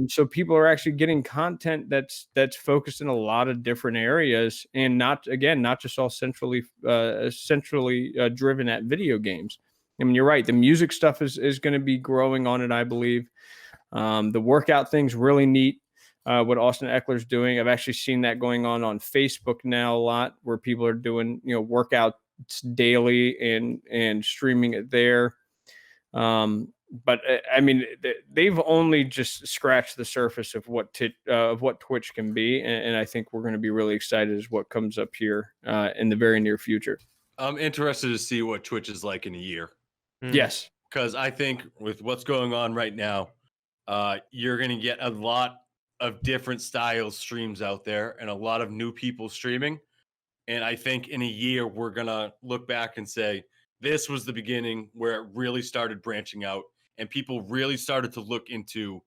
So people are actually getting content that's focused in a lot of different areas, and not just all centrally driven at video games. I mean, you're right. The music stuff is going to be growing on it, I believe. The workout thing's really neat. What Austin Eckler's doing, I've actually seen that going on Facebook now a lot, where people are doing workouts daily and streaming it there. But I mean, they've only just scratched the surface of what Twitch can be, and I think we're going to be really excited as what comes up here in the very near future. I'm interested to see what Twitch is like in a year. Yes, because I think with what's going on right now, you're going to get a lot of different style streams out there and a lot of new people streaming. And I think in a year, we're going to look back and say, this was the beginning where it really started branching out and people really started to look into,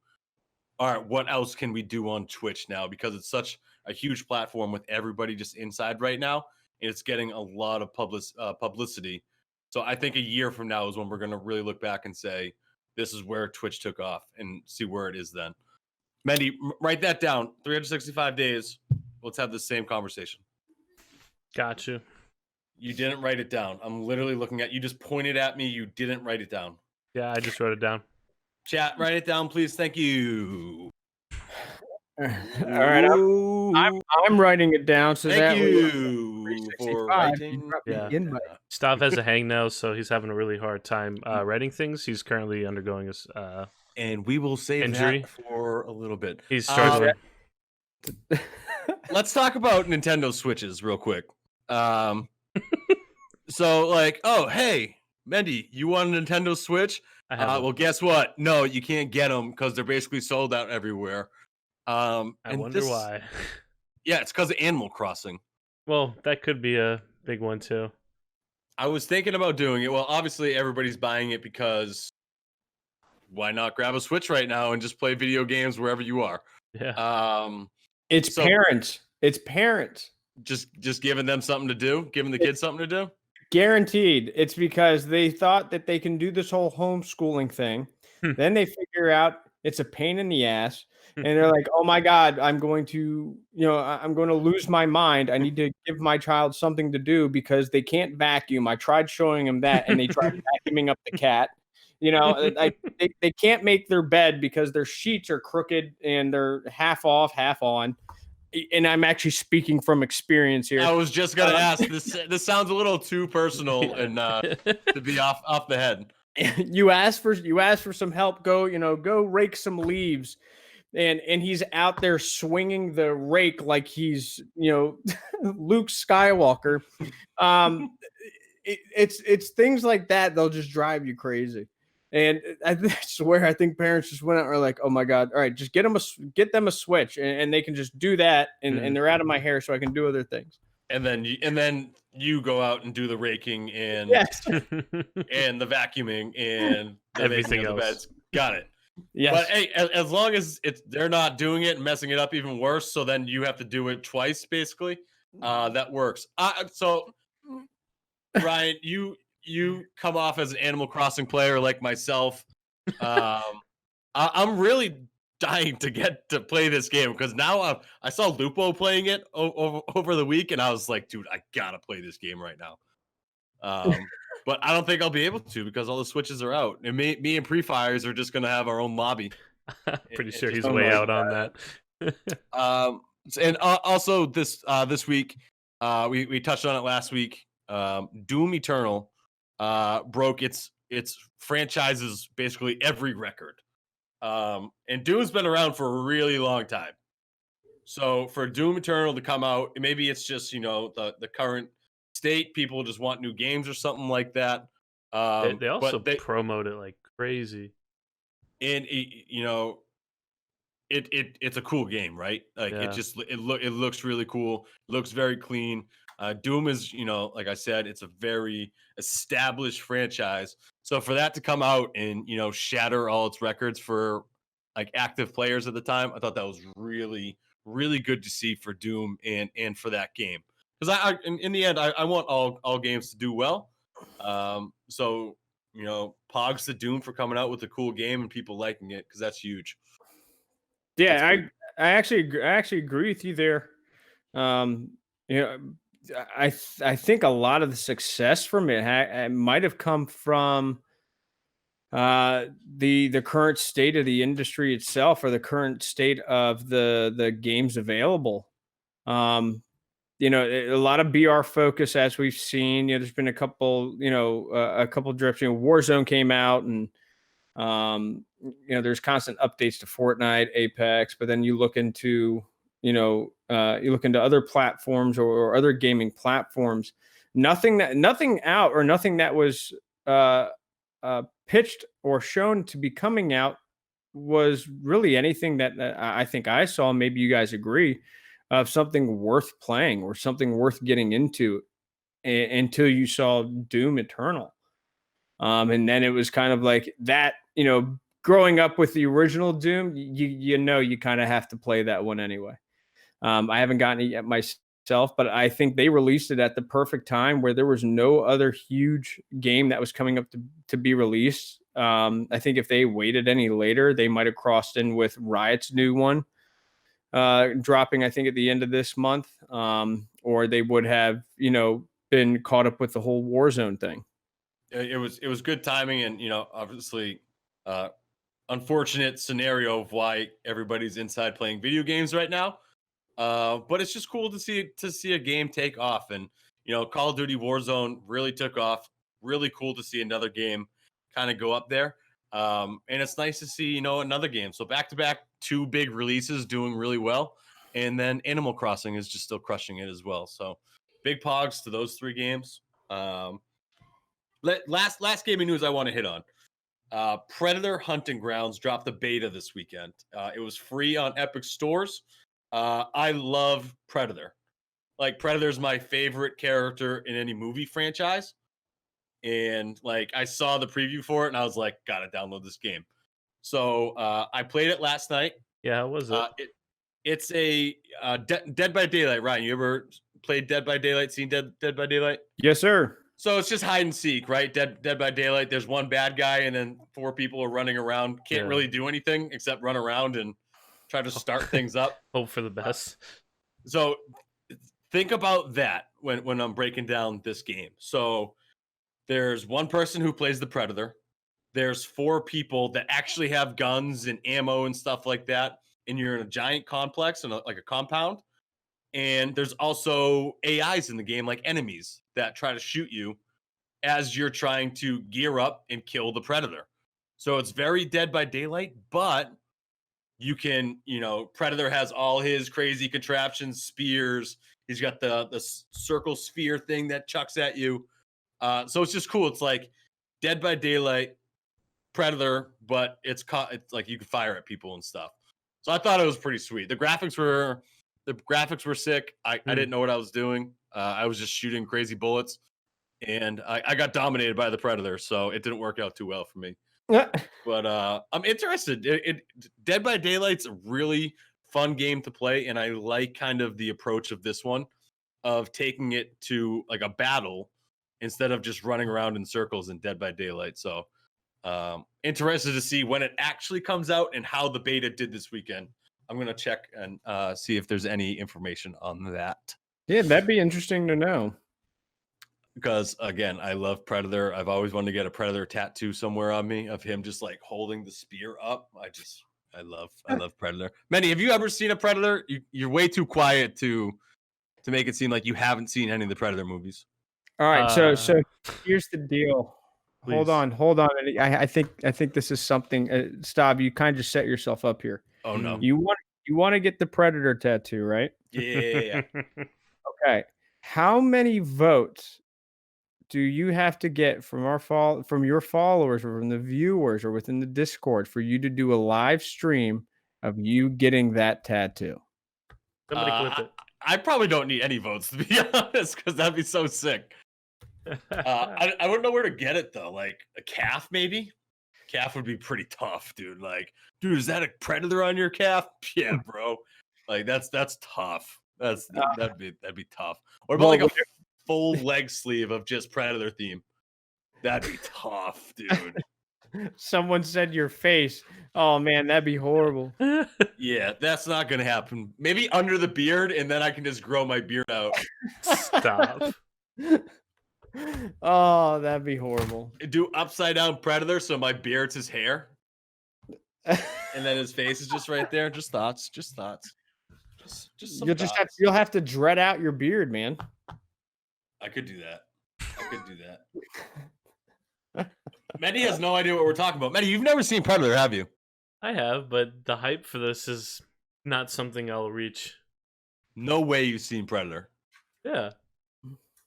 all right, what else can we do on Twitch now? Because it's such a huge platform with everybody just inside right now. And it's getting a lot of publicity. So I think a year from now is when we're going to really look back and say, this is where Twitch took off and see where it is then. Mendy, write that down. 365 days. Let's have the same conversation. Got you. You didn't write it down. I'm literally looking at you. Just pointed at me. You didn't write it down. Yeah, I just wrote it down. Chat, write it down, please. Thank you. All right, I'm writing it down. So Thank that you for writing. Yeah. Stav has a hangnail, so he's having a really hard time writing things. He's currently undergoing his and we will save injury that for a little bit. He's struggling. Let's talk about Nintendo Switches real quick. So like, oh hey, Mendy, you want a Nintendo Switch? Well, guess what? No, you can't get them because they're basically sold out everywhere. I wonder why. Yeah, it's because of Animal Crossing. Well, that could be a big one too. I was thinking about doing it. Well, obviously everybody's buying it because why not grab a Switch right now and just play video games wherever you are? Yeah. It's parents. It's parents. Just giving them something to do, giving the kids something to do. Guaranteed. It's because they thought that they can do this whole homeschooling thing. Then they figure out it's a pain in the ass. And they're like, oh my God, I'm going to lose my mind. I need to give my child something to do because they can't vacuum. I tried showing them that and they tried vacuuming up the cat. They can't make their bed because their sheets are crooked and they're half off, half on. And I'm actually speaking from experience here. I was just gonna ask. This sounds a little too personal and to be off the head. You asked for some help. Go rake some leaves, and he's out there swinging the rake like he's Luke Skywalker. It's things like that. They'll just drive you crazy. And I swear, I think parents just went out and are like, "Oh my God! All right, just get them a Switch, and they can just do that, and they're out of my hair, so I can do other things." And then you go out and do the raking and and the vacuuming and the everything else. The beds. Got it. Yes. But hey, as long as they're not doing it and messing it up even worse, so then you have to do it twice, basically. That works. So, Ryan, you come off as an Animal Crossing player like myself. I'm really dying to get to play this game because now I saw Lupo playing it over the week, and I was like, dude, I gotta play this game right now. But I don't think I'll be able to because all the Switches are out, and me and Pre-Fires are just gonna have our own lobby. Pretty sure he's way out on that. And also this week, we touched on it last week. Doom Eternal broke its franchise's basically every record. And Doom's been around for a really long time. So for Doom Eternal to come out, maybe it's just the current state, people just want new games or something like that. They also promote it like crazy. And it's a cool game, right? Like it looks really cool. It looks very clean. Doom is, like I said, it's a very established franchise. So for that to come out and, shatter all its records for like active players at the time, I thought that was really, really good to see for Doom and for that game. Because in the end, I want all games to do well. So, pogs to Doom for coming out with a cool game and people liking it because that's huge. Yeah, I actually agree with you there. I think a lot of the success from it might have come from the current state of the industry itself, or the current state of the games available. A lot of BR focus, as we've seen. There's been a couple drips. Warzone came out, and there's constant updates to Fortnite, Apex, but then you look into other platforms or other gaming platforms, nothing that was pitched or shown to be coming out was really anything that I think I saw. Maybe you guys agree, of something worth playing or something worth getting into until you saw Doom Eternal. And then it was kind of like that, growing up with the original Doom, you kind of have to play that one anyway. I haven't gotten it yet myself, but I think they released it at the perfect time where there was no other huge game that was coming up to be released. I think if they waited any later, they might have crossed in with Riot's new one dropping, I think, at the end of this month, or they would have, been caught up with the whole Warzone thing. It was good timing, and obviously, unfortunate scenario of why everybody's inside playing video games right now. But it's just cool to see a game take off, and Call of Duty Warzone really took off. Really cool to see another game kind of go up there. And it's nice to see another game. So back to back, two big releases doing really well, and then Animal Crossing is just still crushing it as well. So big pogs to those three games. Last gaming news I want to hit on. Predator Hunting Grounds dropped the beta this weekend. It was free on Epic Stores. I love Predator. Like, Predator's my favorite character in any movie franchise. And I saw the preview for it and I was like, gotta download this game. So I played it last night. Yeah, how was it? It's a Dead by Daylight. Ryan, you ever played Dead by Daylight? Seen Dead by Daylight? Yes, sir. So it's just hide and seek, right? Dead by Daylight. There's one bad guy, and then four people are running around. Can't really do anything except run around and try to start things up. Hope for the best. So think about that when I'm breaking down this game. So there's one person who plays the Predator. There's four people that actually have guns and ammo and stuff like that. And you're in a giant complex and like a compound. And there's also AIs in the game, like enemies that try to shoot you as you're trying to gear up and kill the Predator. So it's very Dead by Daylight, but you can, Predator has all his crazy contraptions, spears. He's got the circle sphere thing that chucks at you. So it's just cool. It's like Dead by Daylight, Predator, but it's like you can fire at people and stuff. So I thought it was pretty sweet. The graphics were sick. I didn't know what I was doing. I was just shooting crazy bullets, and I got dominated by the Predator, so it didn't work out too well for me. But I'm interested. Dead by Daylight's a really fun game to play, and I like kind of the approach of this one, of taking it to like a battle instead of just running around in circles in Dead by Daylight. So interested to see when it actually comes out and how the beta did this weekend. I'm going to check and see if there's any information on that. Yeah, that'd be interesting to know. Because, again, I love Predator. I've always wanted to get a Predator tattoo somewhere on me of him just like holding the spear up. I love Predator. Mendy, have you ever seen a Predator? You're way too quiet to make it seem like you haven't seen any of the Predator movies. All right, so here's the deal. Please. Hold on. I think this is something. Stav, you kind of just set yourself up here. Oh no. You want to get the Predator tattoo, right? Yeah. Okay. How many votes do you have to get from your followers or from the viewers or within the Discord for you to do a live stream of you getting that tattoo? Somebody clip it. I probably don't need any votes, to be honest, because that'd be so sick. I wouldn't know where to get it though. Like a calf, maybe. Calf would be pretty tough, dude. Like, dude, is that a Predator on your calf? Yeah, bro. Like that's tough. That'd be tough. Or about like a full leg sleeve of just Predator theme. That'd be tough, dude. Someone said your face. Oh man, that'd be horrible. Yeah, that's not gonna happen. Maybe under the beard, and then I can just grow my beard out. Stop. Oh, that'd be horrible. Do upside down Predator so my beard's his hair. And then his face is just right there. Just thoughts. Just some thoughts. You'll have to dread out your beard, man. I could do that. Mendy has no idea what we're talking about. Mendy, you've never seen Predator, have you? I have, but the hype for this is not something I'll reach. No way you've seen Predator. Yeah.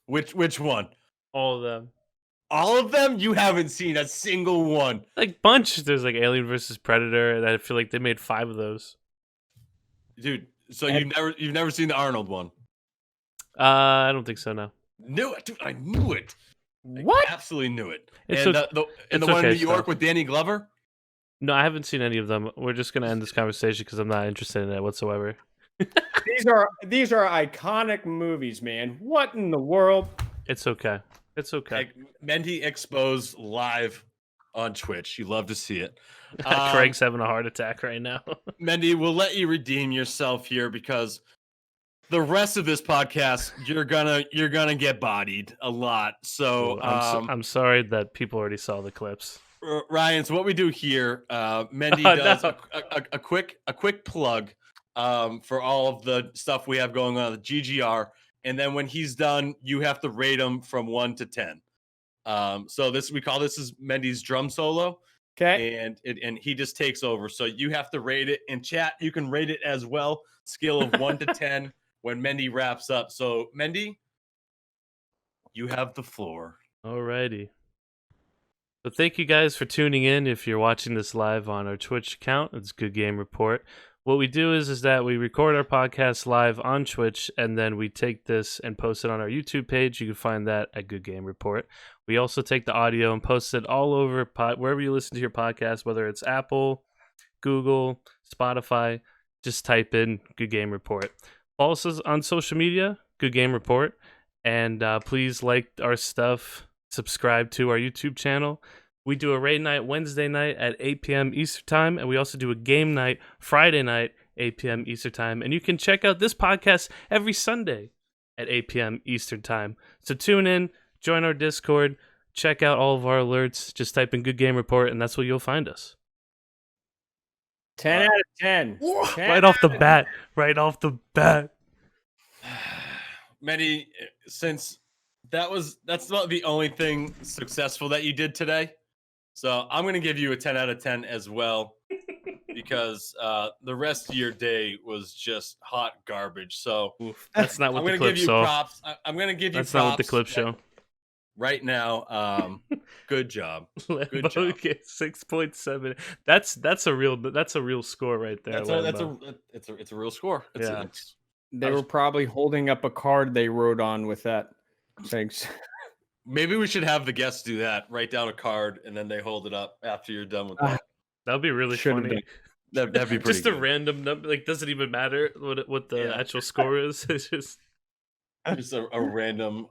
Which one? All of them. all of them, you haven't seen a single one. Like bunch. There's like Alien versus Predator, and I feel like they made 5 of those. Dude, so you've never seen the Arnold one? I don't think so. No. Knew it, dude. I knew it. What? I absolutely knew it. It's And okay. the one in New York with Danny Glover? No, I haven't seen any of them. We're just gonna end this conversation because I'm not interested in it whatsoever. These are iconic movies, man. What in the world? It's okay. It's okay. Like, Mendy exposed live on Twitch. You love to see it. Craig's having a heart attack right now. Mendy, we'll let you redeem yourself here because the rest of this podcast, you're gonna get bodied a lot. So I'm sorry that people already saw the clips. Ryan, so what we do here, Mendy does a quick plug for all of the stuff we have going on at the GGR, and then when he's done, you have to rate him from 1 to 10. So we call this is Mendy's drum solo. Okay. And he just takes over. So you have to rate it in chat. You can rate it as well. Scale of 1 to 10 when Mendy wraps up. So Mendy, you have the floor. Alrighty. So thank you guys for tuning in. If you're watching this live on our Twitch account, it's Good Game Report. What we do is that we record our podcast live on Twitch, and then we take this and post it on our YouTube page. You can find that at Good Game Report. We also take the audio and post it all over wherever you listen to your podcast, whether it's Apple, Google, Spotify. Just type in Good Game Report. Follow us on social media, Good Game Report, and please like our stuff. Subscribe to our YouTube channel. We do a raid night Wednesday night at 8 p.m. Eastern Time, and we also do a game night Friday night, 8 p.m. Eastern Time. And you can check out this podcast every Sunday at 8 p.m. Eastern Time. So tune in, join our Discord, check out all of our alerts. Just type in Good Game Report, and that's where you'll find us. 10 out of 10. Right off the bat. Right off the bat. Mendy, since that's not the only thing successful that you did today. So I'm going to give you a 10 out of 10 as well because the rest of your day was just hot garbage. So that's not what the clip show. I'm going to give you props. That's not what the clip show. Right now, good job. Good job. Okay, 6.7. That's a real score right there. It's a real score. They were probably holding up a card they wrote on with that. Thanks. Maybe we should have the guests do that. Write down a card and then they hold it up after you're done with that. That would be really funny. That'd be pretty just good. A random number. Like, doesn't even matter what the actual score is. It's just a random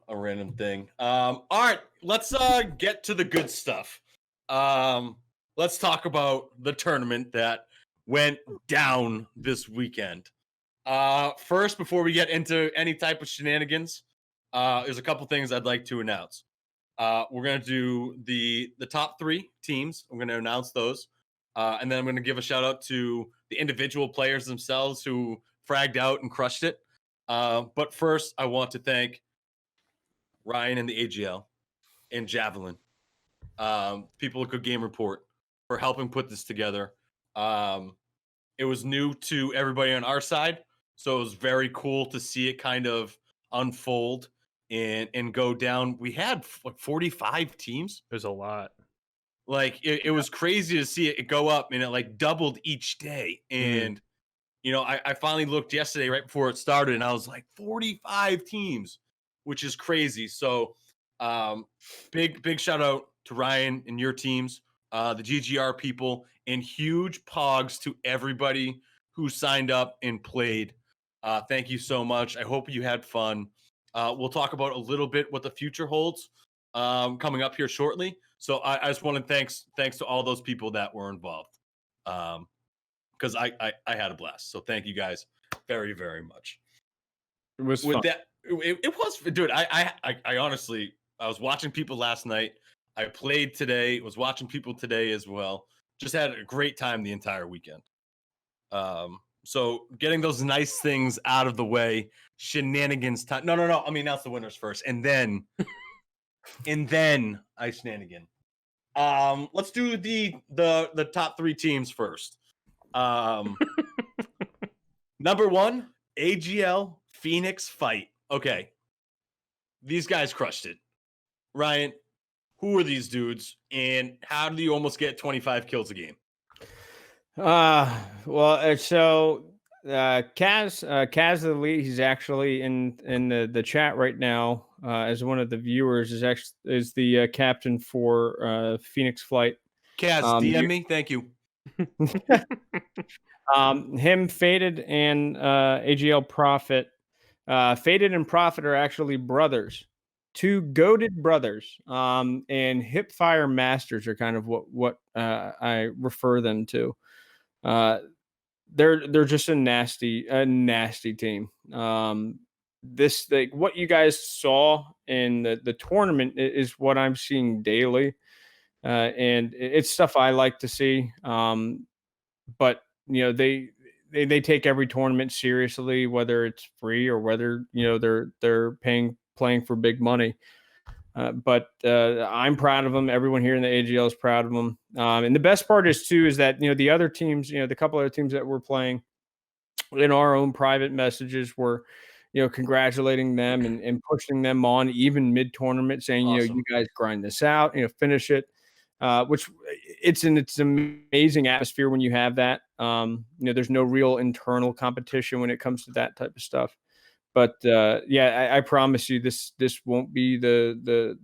thing. All right, let's get to the good stuff. Let's talk about the tournament that went down this weekend. First, before we get into any type of shenanigans, there's a couple things I'd like to announce. We're going to do the top 3 teams. I'm going to announce those. And then I'm going to give a shout out to the individual players themselves who fragged out and crushed it. But first, I want to thank Ryan and the AGL and Javelin, people at Good Game Report, for helping put this together. It was new to everybody on our side, so it was very cool to see it kind of unfold and go down. We had like 45 teams. There's a lot. Like it was crazy to see it go up, and it like doubled each day. And you know, I finally looked yesterday right before it started, and I was like 45 teams, which is crazy. So big shout out to Ryan and your teams, the GGR people, and huge pogs to everybody who signed up and played. Thank you so much. I hope you had fun. We'll talk about a little bit what the future holds coming up here shortly. So I just want to thanks to all those people that were involved, because I had a blast. So thank you guys very, very much. It was with fun. that. It was, dude. I honestly, I was watching people last night. I played today. Was watching people today as well. Just had a great time the entire weekend. So getting those nice things out of the way, shenanigans time. No. I mean, announce the winners first, and then I shenanigan. Let's do the top 3 teams first. Number 1, AGL Phoenix Fight. Okay, these guys crushed it. Ryan, who are these dudes, and how do you almost get 25 kills a game? Kaz the lead, he's actually in the chat right now as one of the viewers, is the captain for Phoenix Flight. Kaz, DM me. Thank you. Him, Faded, and AGL Prophet. Faded and Prophet are actually brothers, two goated brothers. And Hipfire Masters are kind of what I refer them to. They're just a nasty team. This what you guys saw in the tournament is what I'm seeing daily, and it's stuff I like to see. But they take every tournament seriously, whether it's free or whether they're playing for big money. But I'm proud of them. Everyone here in the AGL is proud of them. And the best part is that the other teams, the couple other teams that we're playing, in our own private messages, were congratulating them and pushing them on even mid tournament, saying Awesome. you guys grind this out, finish it. Which it's an amazing atmosphere when you have that. There's no real internal competition when it comes to that type of stuff. But I promise you, this won't be the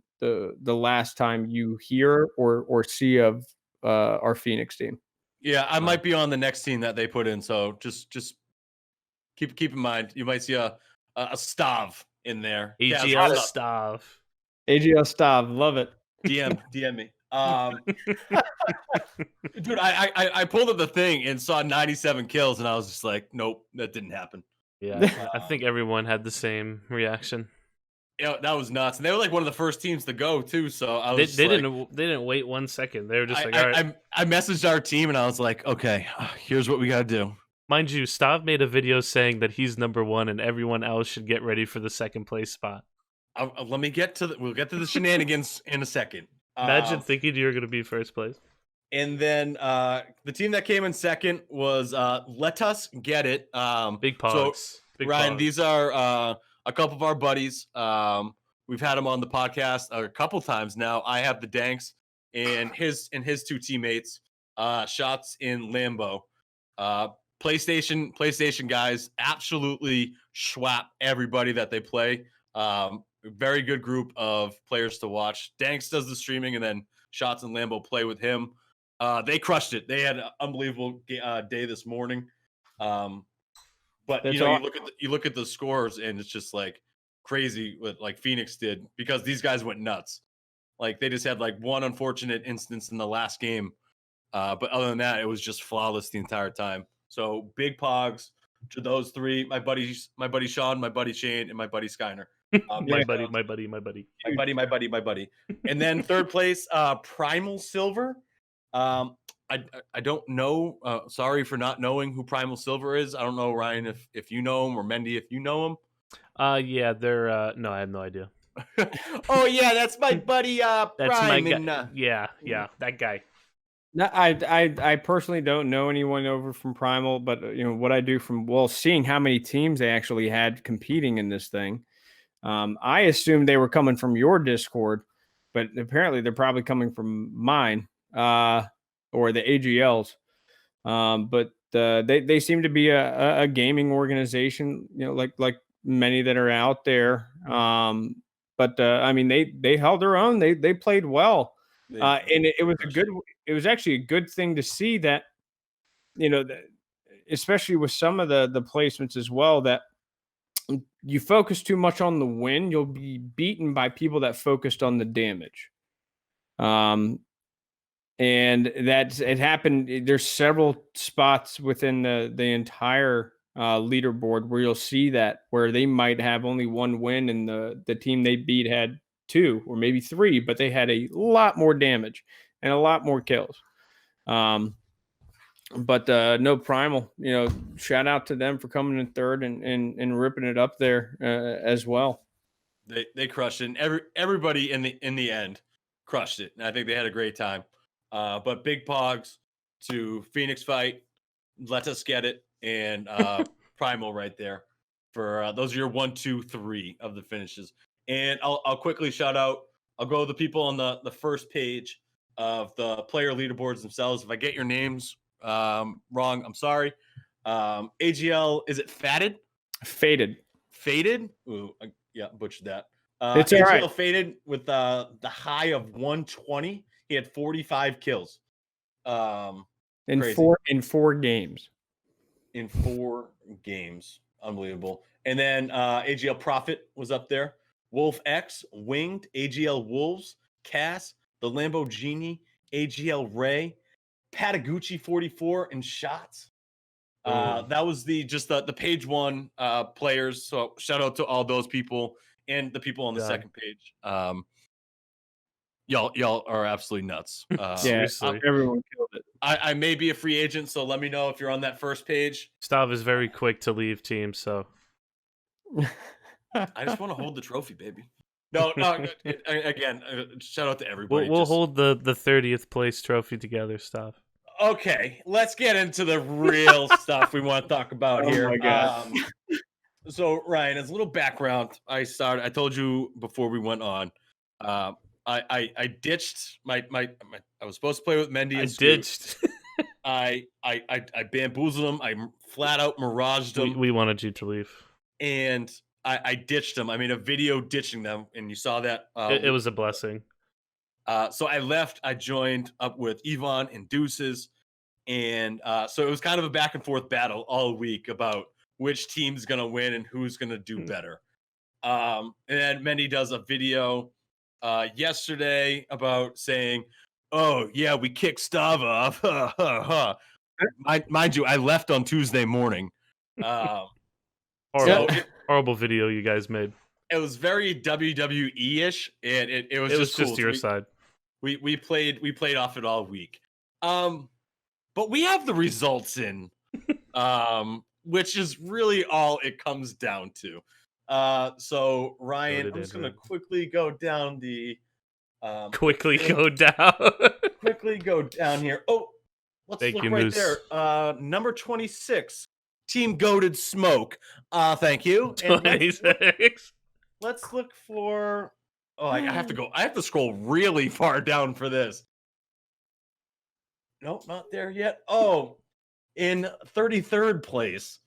last time you hear or see of our Phoenix team. Yeah, I might be on the next team that they put in, so just keep in mind you might see a Stav in there. AGL Stav. AGL Stav, love it. DM me. Dude, I pulled up the thing and saw 97 kills, and I was just like, nope, that didn't happen. Yeah, I think everyone had the same reaction. Yeah, that was nuts, and they were like one of the first teams to go too. So I was they didn't wait 1 second. They were just all right. I messaged our team and I was like, okay, here's what we gotta do. Mind you, Stav made a video saying that he's number 1 and everyone else should get ready for the second place spot. We'll get to the shenanigans in a second. Imagine thinking you're going to be first place. And then the team that came in second was Let Us Get It. Big Pogs. So, Ryan, these are a couple of our buddies. We've had them on the podcast a couple times now. I have the Danks and his two teammates, Shots in Lambo. PlayStation guys absolutely schwap everybody that they play. Very good group of players to watch. Danks does the streaming, and then Shots and Lambo play with him. They crushed it. They had an unbelievable day this morning. But you look at the scores, and it's just like crazy what like Phoenix did, because these guys went nuts. Like they just had like one unfortunate instance in the last game, but other than that, it was just flawless the entire time. So big pogs to those three: my buddy Sean, my buddy Shane, and my buddy Skyner. My buddy. And then third place, Primal Silver. I don't know. Sorry for not knowing who Primal Silver is. I don't know, Ryan, if you know him, or Mendy, if you know him. Yeah, they're no, I have no idea. Oh yeah, that's my buddy. That's Prime. my guy. Yeah, that guy. No, I personally don't know anyone over from Primal, but what I do from seeing how many teams they actually had competing in this thing. I assumed they were coming from your Discord, but apparently they're probably coming from mine, or the AGLs. But they seem to be a gaming organization, like many that are out there. But I mean, they held their own. They played well, and it was actually a good thing to see that, especially with some of the placements as well, that you focus too much on the win, you'll be beaten by people that focused on the damage. And it happened. There's several spots within the entire leaderboard where you'll see that, where they might have only one win and the team they beat had 2 or maybe 3, but they had a lot more damage and a lot more kills. But no, Primal, shout out to them for coming in third and ripping it up there as well. They crushed it. And everybody in the end crushed it. And I think they had a great time. But big pogs to Phoenix Fight, Let Us Get It, and Primal right there for those are your 1, 2, 3 of the finishes. And I'll quickly shout out I'll go with the people on the first page of the player leaderboards themselves. If I get your names wrong, I'm sorry. AGL, is it Faded? Faded? Ooh, yeah, butchered that. It's all AGL right. Faded with the high of 120. He had 45 kills. In Crazy. 4 games. In 4 games. Unbelievable. And then AGL Profit was up there. Wolf X, Winged, AGL Wolves, Cass, the Lamborghini, AGL Ray, Patagucci 44, and Shots. That was the page 1 players. So shout out to all those people and the people on the second page. Y'all are absolutely nuts. Seriously. Everyone killed it. I may be a free agent, so let me know if you're on that first page. Stav is very quick to leave teams, so I just want to hold the trophy, baby. No. Again, shout out to everybody. we'll hold the 30th place trophy together, Stav. Okay, let's get into the real stuff we want to talk about here. Oh my God. So Ryan, as a little background, I told you before we went on. I ditched my I was supposed to play with Mendy and ditched. I bamboozled him. I flat out miraged him. We wanted you to leave. And I ditched them. I made a video ditching them, and you saw that. It was a blessing. So I left. I joined up with Yvonne and Deuces, and so it was kind of a back and forth battle all week about which team's gonna win and who's gonna do better. And then Mendy does a video yesterday about saying, "Oh yeah, we kicked Stav off." Mind you, I left on Tuesday morning. Horrible video you guys made. It was very WWE-ish, and it was just cool. Your side. We played off it all week. But we have the results in, which is really all it comes down to. So Ryan, I'm just gonna quickly go down the quickly go down here. Oh, let's look right Moose. There. Number 26. Team Goated Smoke. Thank you. 26. Let's look for. Oh, I have to go. I have to scroll really far down for this. Nope, not there yet. Oh, in 33rd place,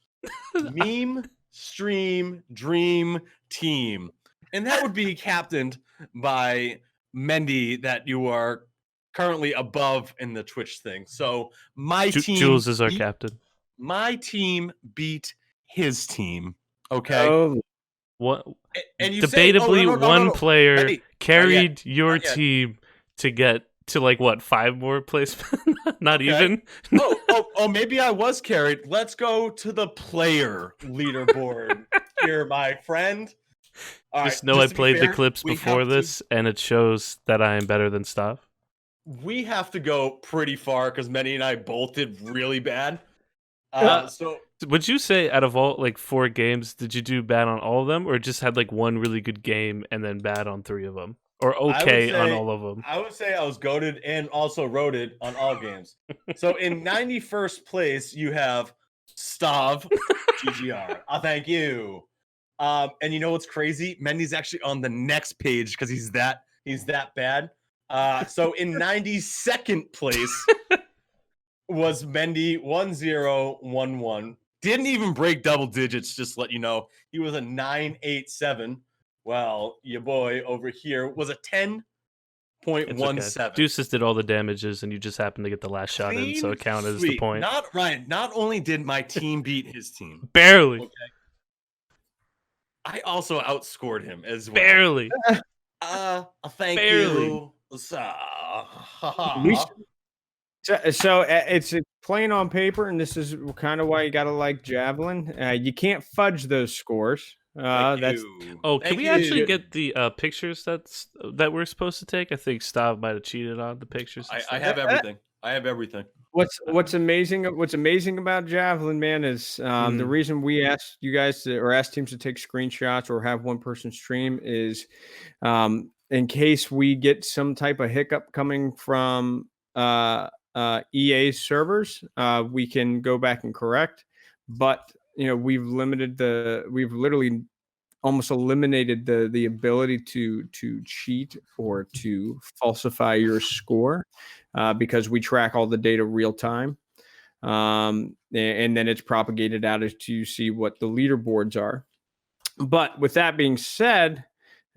Meme Stream Dream Team, and that would be captained by Mendy. That you are currently above in the Twitch thing. So my team. Jules is our captain. My team beat his team. Okay. Oh. What? And you debatably, say, one player Mendy, carried your team to get to like what 5 more placements? Not even. oh, maybe I was carried. Let's go to the player leaderboard here, my friend. Just know I played the clips before this, and it shows that I am better than Stav. We have to go pretty far because Mendy and I both did really bad. So would you say out of all like 4 games, did you do bad on all of them, or just had like one really good game and then bad on 3 of them, or okay on all of them? I would say I was goated and also roaded on all games. So in 91st place, you have Stav, GGR. Thank you. And you know what's crazy? Mendy's actually on the next page because he's that bad. So in 92nd place. Was Mendy 1011. Didn't even break double digits, just to let you know. He was a 987. Well, your boy over here was a 10.17. Okay. Deuces did all the damages, and you just happened to get the last shot in, so it counted as the point. Not Ryan. Not only did my team beat his team. Barely. Okay. I also outscored him as well. Barely. Thank you. So it's plain on paper, and this is kind of why you got to like Javelin. You can't fudge those scores. Can we actually get the pictures that we're supposed to take? I think Stav might have cheated on the pictures. I have everything. I have everything. What's amazing about Javelin, man, is the reason we asked you guys or asked teams to take screenshots or have one person stream is in case we get some type of hiccup coming from EA servers, we can go back and correct. But we've literally almost eliminated the ability to cheat or to falsify your score because we track all the data real time. And then it's propagated out as to see what the leaderboards are. But with that being said,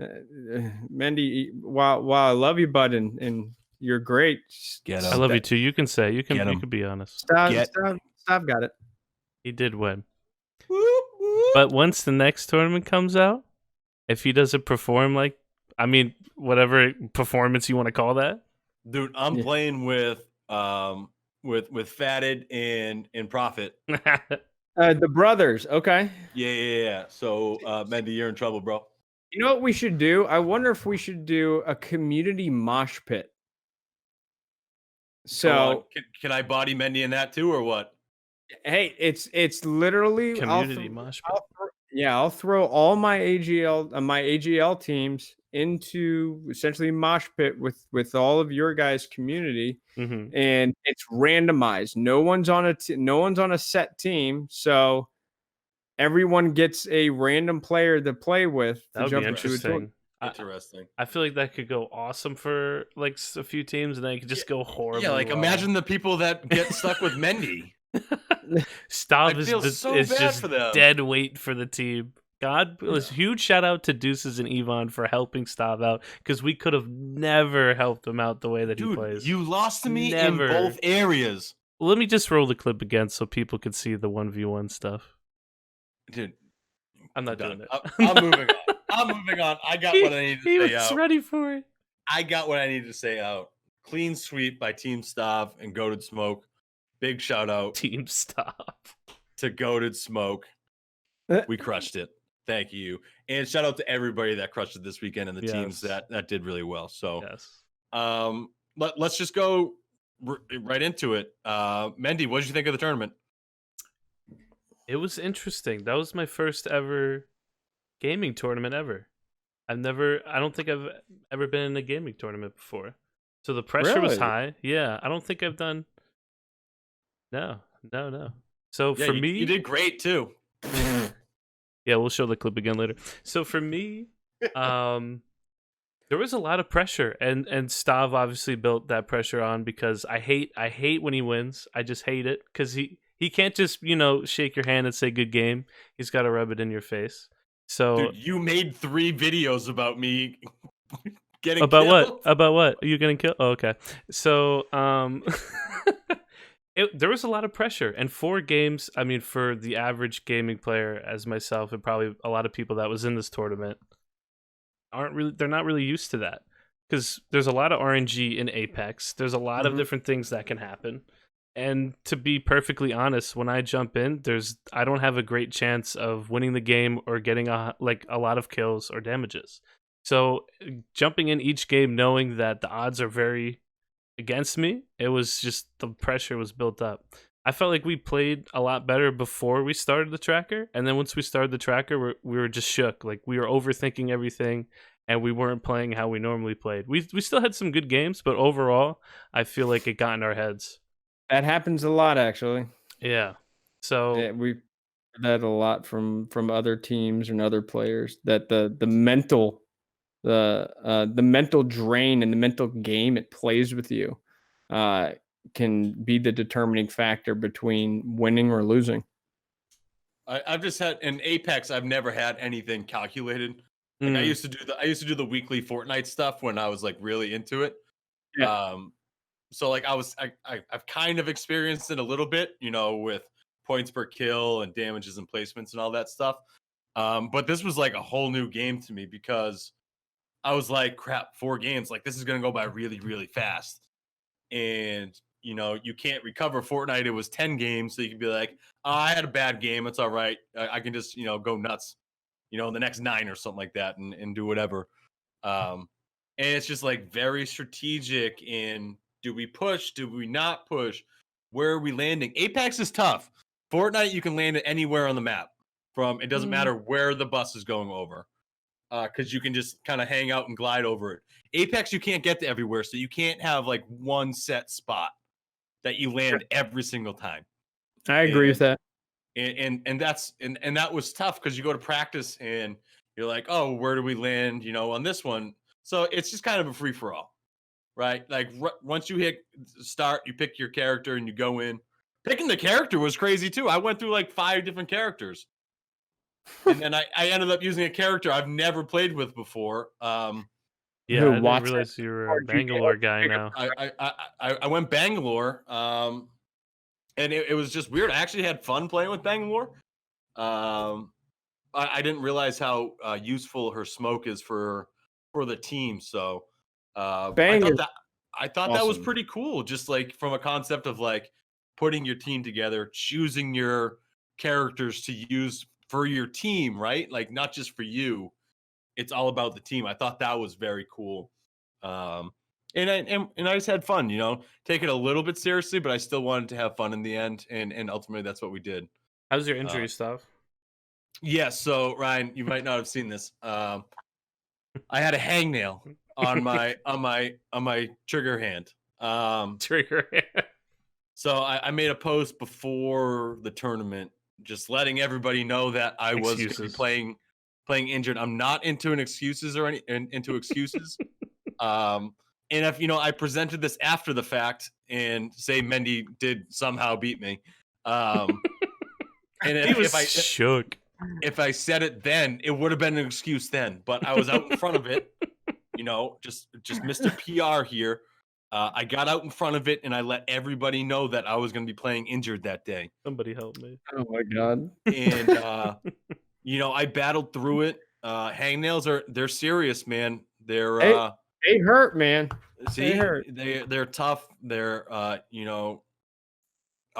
Mendy, while I love you, bud, and you're great. I love you too. You can say you can be honest. Stav got it. He did win. But once the next tournament comes out, if he doesn't perform whatever performance you want to call that, dude, I'm playing with Fatted and Profit. The brothers, okay. Yeah. So, Mendy, you're in trouble, bro. You know what we should do? I wonder if we should do a community mosh pit. So, can I body Mendy in that too, or what? Hey, it's literally community mosh pit. I'll throw all my AGL teams into essentially mosh pit with all of your guys' community, and it's randomized. No one's on a set team, so everyone gets a random player to play with. That would be interesting. Interesting. I feel like that could go awesome for like a few teams, and then it could just go horrible. Yeah, like imagine the people that get stuck with Mendy. Stav is just dead weight for the team. Huge shout out to Deuces and Yvonne for helping Stav out, because we could have never helped him out the way that he plays. You lost to me in both areas. Let me just roll the clip again so people can see the 1v1 stuff. Dude, I'm not doing it. I'm moving on. I'm moving on. I got what I needed to say out. He was ready for it. I got what I needed to say out. Clean sweep by Team Stav and Goated Smoke. Big shout out. Team Stav. To Goated Smoke. We crushed it. Thank you. And shout out to everybody that crushed it this weekend and the teams that did really well. So let's just go right into it. Mendy, what did you think of the tournament? It was interesting. That was my first ever gaming tournament ever. I don't think I've ever been in a gaming tournament before. So the pressure was high. Yeah, I don't think I've done. No. So for me, you did great too. Yeah, we'll show the clip again later. So for me, there was a lot of pressure, and Stav obviously built that pressure on, because I hate when he wins. I just hate it, because he can't just shake your hand and say good game. He's got to rub it in your face. So dude, you made 3 videos about me getting about killed. About what? Are you getting killed? Oh, okay. So there was a lot of pressure, and 4 games. I mean, for the average gaming player as myself, and probably a lot of people that was in this tournament, they're not really used to that, because there's a lot of RNG in Apex. There's a lot of different things that can happen. And to be perfectly honest, when I jump in, I don't have a great chance of winning the game or getting a lot of kills or damages. So jumping in each game knowing that the odds are very against me, it was just, the pressure was built up. I felt like we played a lot better before we started the tracker, and then once we started the tracker, we were just shook. Like, we were overthinking everything, and we weren't playing how we normally played. We still had some good games, but overall, I feel like it got in our heads. That happens a lot, actually. Yeah. So we've heard that a lot from other teams and other players, that the mental drain and the mental game it plays with you can be the determining factor between winning or losing. I've just had in Apex, I've never had anything calculated. Like I used to do the weekly Fortnite stuff when I was like really into it. Yeah. So like I've kind of experienced it a little bit, with points per kill and damages and placements and all that stuff. But this was like a whole new game to me, because I was like, crap, 4 games, like this is gonna go by really, really fast. And you can't recover. Fortnite, it was 10 games, so you can be like, oh, I had a bad game, it's all right. I can just go nuts, the next 9 or something like that, and do whatever. And it's just like very strategic in, do we push? Do we not push? Where are we landing? Apex is tough. Fortnite, you can land it anywhere on the map. It doesn't matter where the bus is going over, because you can just kind of hang out and glide over it. Apex, you can't get to everywhere, so you can't have like one set spot that you land every single time. I agree with that. And that was tough, because you go to practice and You're like, oh, where do we land? On this one. So it's just kind of a free for all, right? Like once you hit start, you pick your character and you go in. Picking the character was crazy too. I went through like 5 different characters, and then I ended up using a character I've never played with before. Yeah, I didn't Watson realize you were or a Bangalore guy now. I went Bangalore, and it was just weird. I actually had fun playing with Bangalore. I didn't realize how useful her smoke is for the team. So Bang is I thought that was awesome. pretty cool. Just like from a concept of like putting your team together, choosing your characters to use for your team, right? Like not just for you. It's all about the team. I thought that was very cool. And I just had fun, take it a little bit seriously, but I still wanted to have fun in the end. And ultimately that's what we did. How's your injury stuff? Yeah, so Ryan, you might not have seen this. I had a hangnail on my trigger hand. Trigger. So I made a post before the tournament, just letting everybody know that I was going to be playing injured. I'm not into excuses or into excuses. And if I presented this after the fact and say Mendy did somehow beat me, and he was shook. If I said it then, it would have been an excuse then. But I was out in front of it, just Mr. PR here. I got out in front of it and I let everybody know that I was going to be playing injured that day. Somebody help me. Oh my God. And I battled through it. Hangnails they're serious, man. They hurt, man. See, they're tough. They're I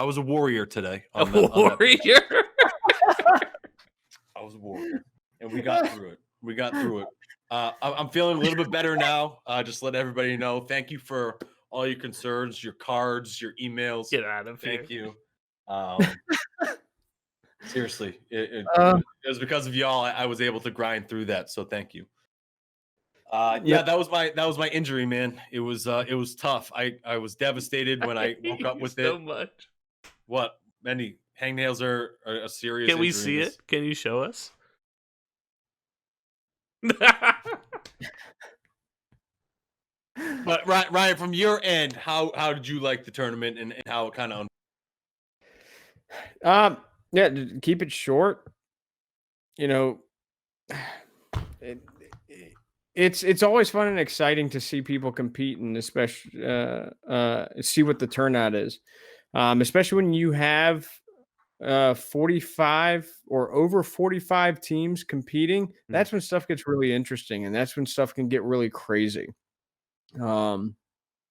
was a warrior today. Warrior. I was a warrior, and we got through it. I'm feeling a little bit better now. Just let everybody know. Thank you for all your concerns, your cards, your emails. Get out of here. Thank you. Seriously, it was because of y'all I was able to grind through that. So thank you. Yeah, that was my injury, man. It was tough. I was devastated when I woke up with it. So much. What, Mendy? Hangnails are a serious. Can we see it? Can you show us? But Ryan, from your end, how did you like the tournament and how it kind of? Yeah, keep it short. It's always fun and exciting to see people compete and especially see what the turnout is. Especially when you have 45 or over 45 teams competing, that's when stuff gets really interesting and that's when stuff can get really crazy. Yeah,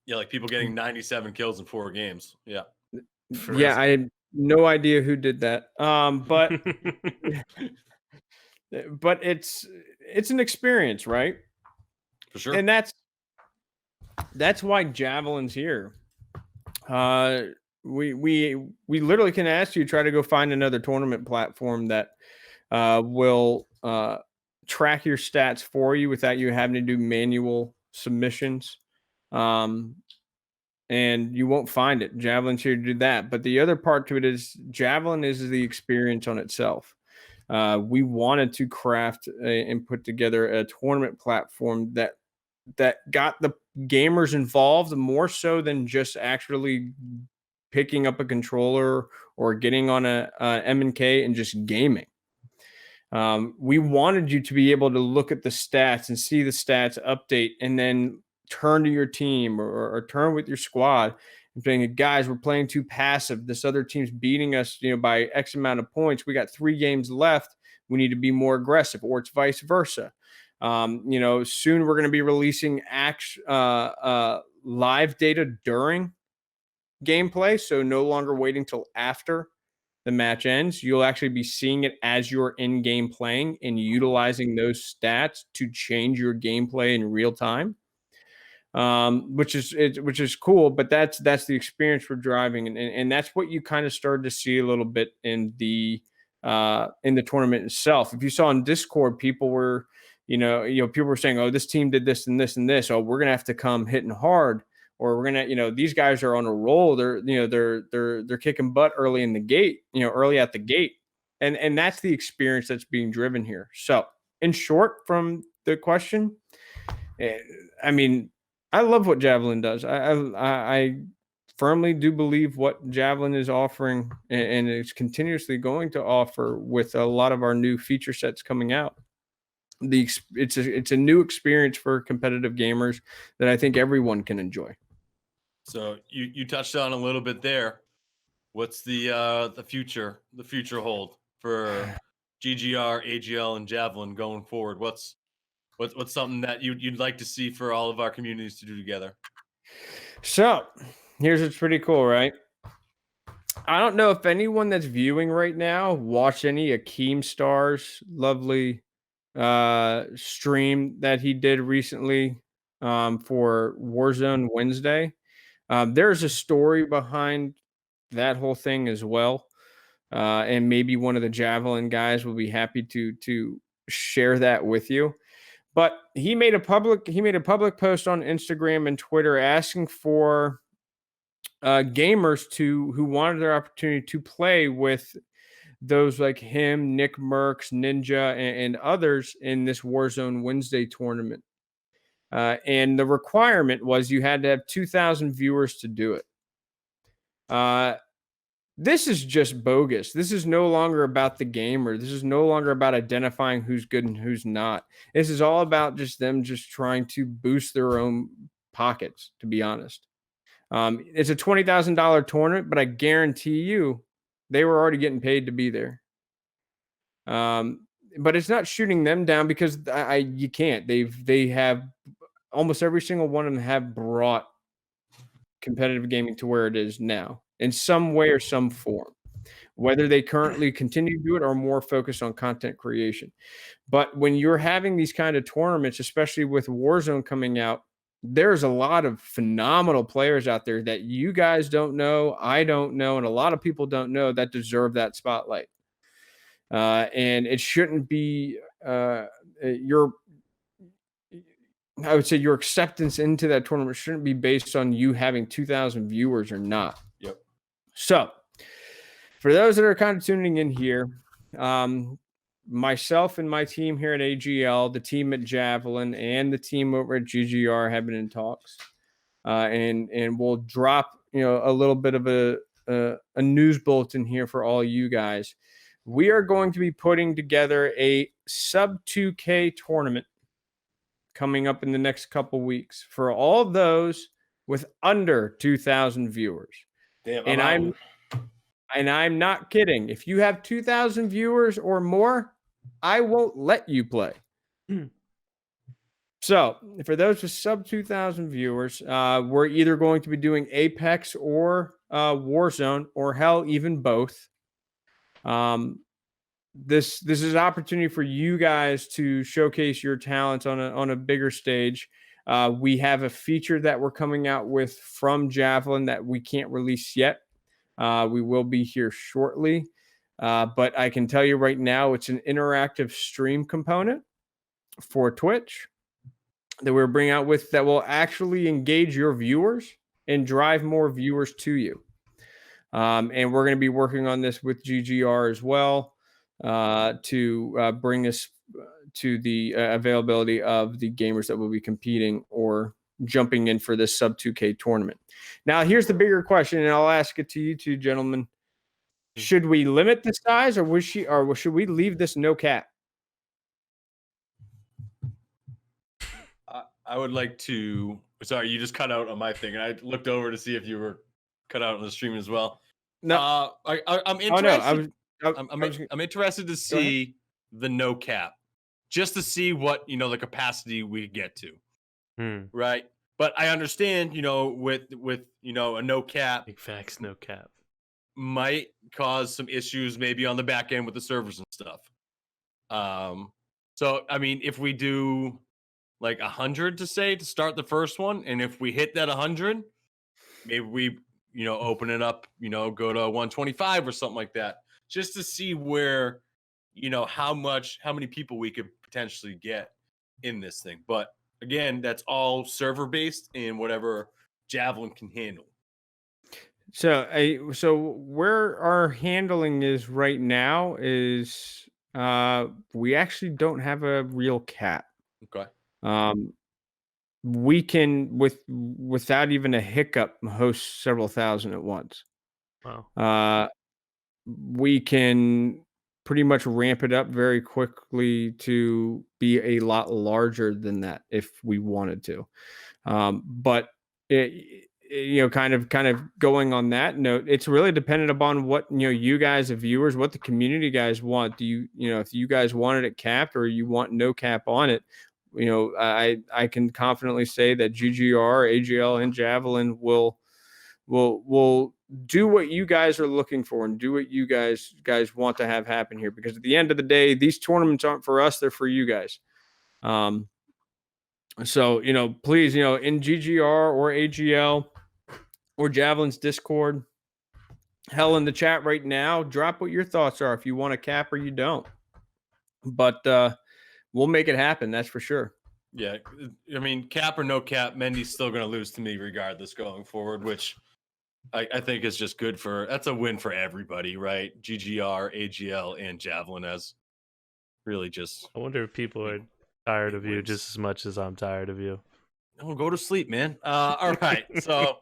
like people getting 97 kills in 4 games. Yeah. Yeah, I had no idea who did that. But but it's an experience, right? For sure. And that's why Javelin's here. We literally can ask you to try to go find another tournament platform that will track your stats for you without you having to do manual submissions. And you won't find it. Javelin's here to do that. But the other part to it is Javelin is the experience on itself. We wanted to craft and put together a tournament platform that got the gamers involved more so than just actually picking up a controller or getting on a M&K and just gaming. We wanted you to be able to look at the stats and see the stats update and then turn to your team or turn with your squad and saying, guys, we're playing too passive. This other team's beating us, by X amount of points. We got 3 games left. We need to be more aggressive, or it's vice versa. Soon we're going to be releasing live data during gameplay. So no longer waiting till after the match ends. You'll actually be seeing it as you're in game playing and utilizing those stats to change your gameplay in real time. Which is cool, but that's the experience we're driving. And that's what you kind of started to see a little bit in the tournament itself. If you saw on Discord, people were, people were saying, oh, this team did this and this and this. Oh, we're going to have to come hitting hard, or we're going to, these guys are on a roll. They're kicking butt early in the gate, early at the gate. And that's the experience that's being driven here. So in short, from the question, I mean, I love what Javelin does. I firmly do believe what Javelin is offering and is continuously going to offer with a lot of our new feature sets coming out. It's a new experience for competitive gamers that I think everyone can enjoy. So you touched on a little bit there. What's the future hold for GGR, AGL, and Javelin going forward? What's something that you'd like to see for all of our communities to do together? So here's what's pretty cool, right? I don't know if anyone that's viewing right now watched any of Keemstar's lovely stream that he did recently for Warzone Wednesday. There's a story behind that whole thing as well. And maybe one of the Javelin guys will be happy to share that with you. But he made a public post on Instagram and Twitter asking for gamers who wanted their opportunity to play with those like him, Nick Merckx, Ninja, and others in this Warzone Wednesday tournament. And the requirement was you had to have 2,000 viewers to do it. This is just bogus. This is no longer about the gamer. This is no longer about identifying who's good and who's not. This is all about just them just trying to boost their own pockets, to be honest. It's a $20,000 tournament, but I guarantee you they were already getting paid to be there. But it's not shooting them down because you can't. They have almost every single one of them have brought competitive gaming to where it is now in some way or some form, whether they currently continue to do it or more focused on content creation. But when you're having these kind of tournaments, especially with Warzone coming out, there's a lot of phenomenal players out there that you guys don't know, I don't know, and a lot of people don't know that deserve that spotlight. And it shouldn't be I would say your acceptance into that tournament shouldn't be based on you having 2,000 viewers or not. Yep. So, for those that are kind of tuning in here, myself and my team here at AGL, the team at Javelin, and the team over at GGR have been in talks, and we'll drop a little bit of a news bulletin here for all you guys. We are going to be putting together a sub 2K tournament coming up in the next couple weeks for all those with under 2,000 viewers. Damn, and I'm not kidding. If you have 2,000 viewers or more, I won't let you play. So for those with sub 2,000 viewers, we're either going to be doing Apex or Warzone, or hell, even both. This is an opportunity for you guys to showcase your talents on a bigger stage. We have a feature that we're coming out with from Javelin that we can't release yet. We will be here shortly, but I can tell you right now, it's an interactive stream component for Twitch that we're bringing out with that will actually engage your viewers and drive more viewers to you. And we're going to be working on this with GGR as well to bring us to the availability of the gamers that will be competing or jumping in for this sub 2K tournament. Now, here's the bigger question, and I'll ask it to you two gentlemen. Should we limit the size, or should we leave this no cap? I would like to. Sorry, you just cut out on my thing, and I looked over to see if you were cut out on the stream as well. No, I'm interested. Oh, no, I'm interested to see the no cap, just to see what the capacity we get to, right? But I understand, with a no cap, big facts, no cap might cause some issues maybe on the back end with the servers and stuff. So I mean, if we do like 100 to start the first one, and if we hit that 100, maybe we open it up, go to 125 or something like that, just to see where how many people we could potentially get in this thing. But again, that's all server based and whatever Javelin can handle. So where our handling is right now is We actually don't have a real cap. Okay. We can without even a hiccup host several thousand at once. Wow. We can pretty much ramp it up very quickly to be a lot larger than that if we wanted to. But kind of going on that note, it's really dependent upon what you guys, the viewers, what the community guys want. Do if you guys wanted it capped or you want no cap on it, I can confidently say that GGR, AGL, and Javelin will do what you guys are looking for and do what you guys want to have happen here, because at the end of the day, these tournaments aren't for us, they're for you guys. So please, in GGR or AGL or Javelin's Discord, hell, in the chat right now, drop what your thoughts are, if you want a cap or you don't. But we'll make it happen, that's for sure. Yeah, I mean, cap or no cap, Mendy's still going to lose to me regardless going forward, which I think is just good that's a win for everybody, right? GGR, AGL, and Javelin as really just. I wonder if people are tired of you just as much as I'm tired of you. No, go to sleep, man. All right. So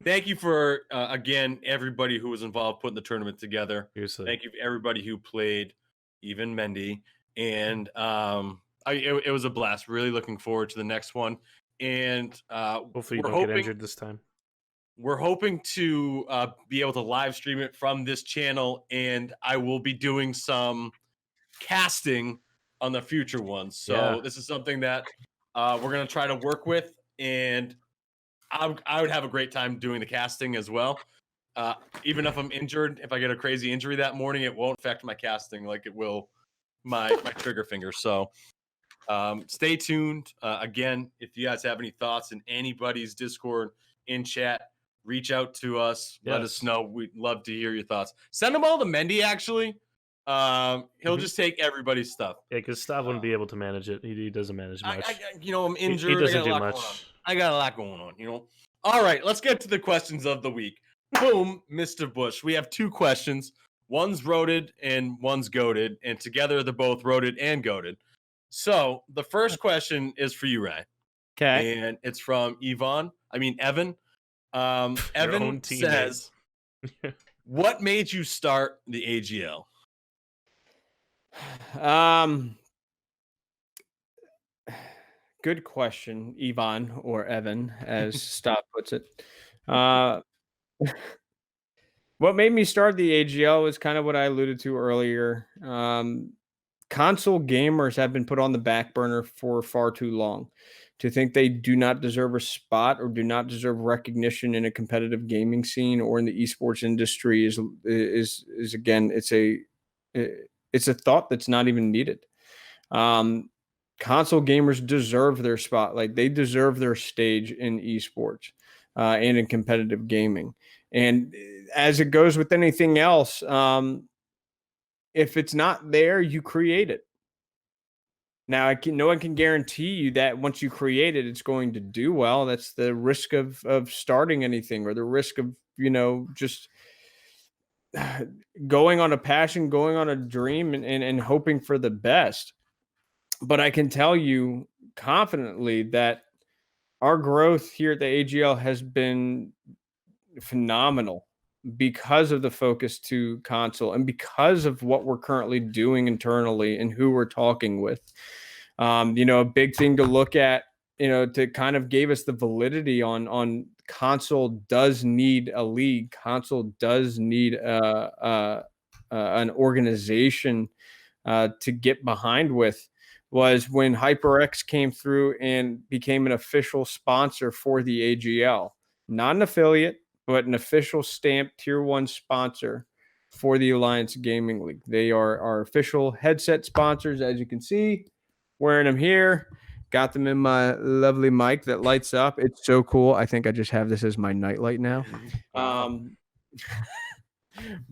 thank you for, again, everybody who was involved putting the tournament together. Seriously. Thank you for everybody who played, even Mendy. And it was a blast. Really looking forward to the next one. And hopefully you don't get injured this time. We're hoping to be able to live stream it from this channel, and I will be doing some casting on the future ones. So This is something that we're going to try to work with, and I would have a great time doing the casting as well. Even if I'm injured, if I get a crazy injury that morning, it won't affect my casting like it will my trigger finger. So stay tuned. Again, if you guys have any thoughts in anybody's Discord, in chat, reach out to us. Yes. Let us know. We'd love to hear your thoughts. Send them all to Mendy, actually. He'll just take everybody's stuff. Yeah, because Stav wouldn't be able to manage it. He doesn't manage much. I'm injured. He doesn't do much. I got a lot going on, All right, let's get to the questions of the week. Boom, Mr. Bush. We have two questions. One's roted and one's goated, and together they're both roted and goated. So the first question is for you, Ryan. Okay. And it's from Evan. Evan says, what made you start the AGL? Good question, Ivan, or Evan, as Stav puts it. What made me start the AGL is kind of what I alluded to earlier. Console gamers have been put on the back burner for far too long. To think they do not deserve a spot or do not deserve recognition in a competitive gaming scene or in the esports industry is again, it's a thought that's not even needed. Console gamers deserve their spotlight. They deserve their stage in esports and in competitive gaming. And as it goes with anything else, if it's not there, you create it. Now, no one can guarantee you that once you create it, it's going to do well. That's the risk of starting anything, or the risk of, just going on a passion, going on a dream and hoping for the best. But I can tell you confidently that our growth here at the AGL has been phenomenal because of the focus to console and because of what we're currently doing internally and who we're talking with. A big thing to look at, to kind of gave us the validity on console does need a league. Console does need an organization to get behind with, was when HyperX came through and became an official sponsor for the AGL. Not an affiliate, but an official stamped tier 1 sponsor for the Alliance Gaming League. They are our official headset sponsors, as you can see. Wearing them here. Got them in my lovely mic that lights up. It's so cool. I think I just have this as my nightlight now.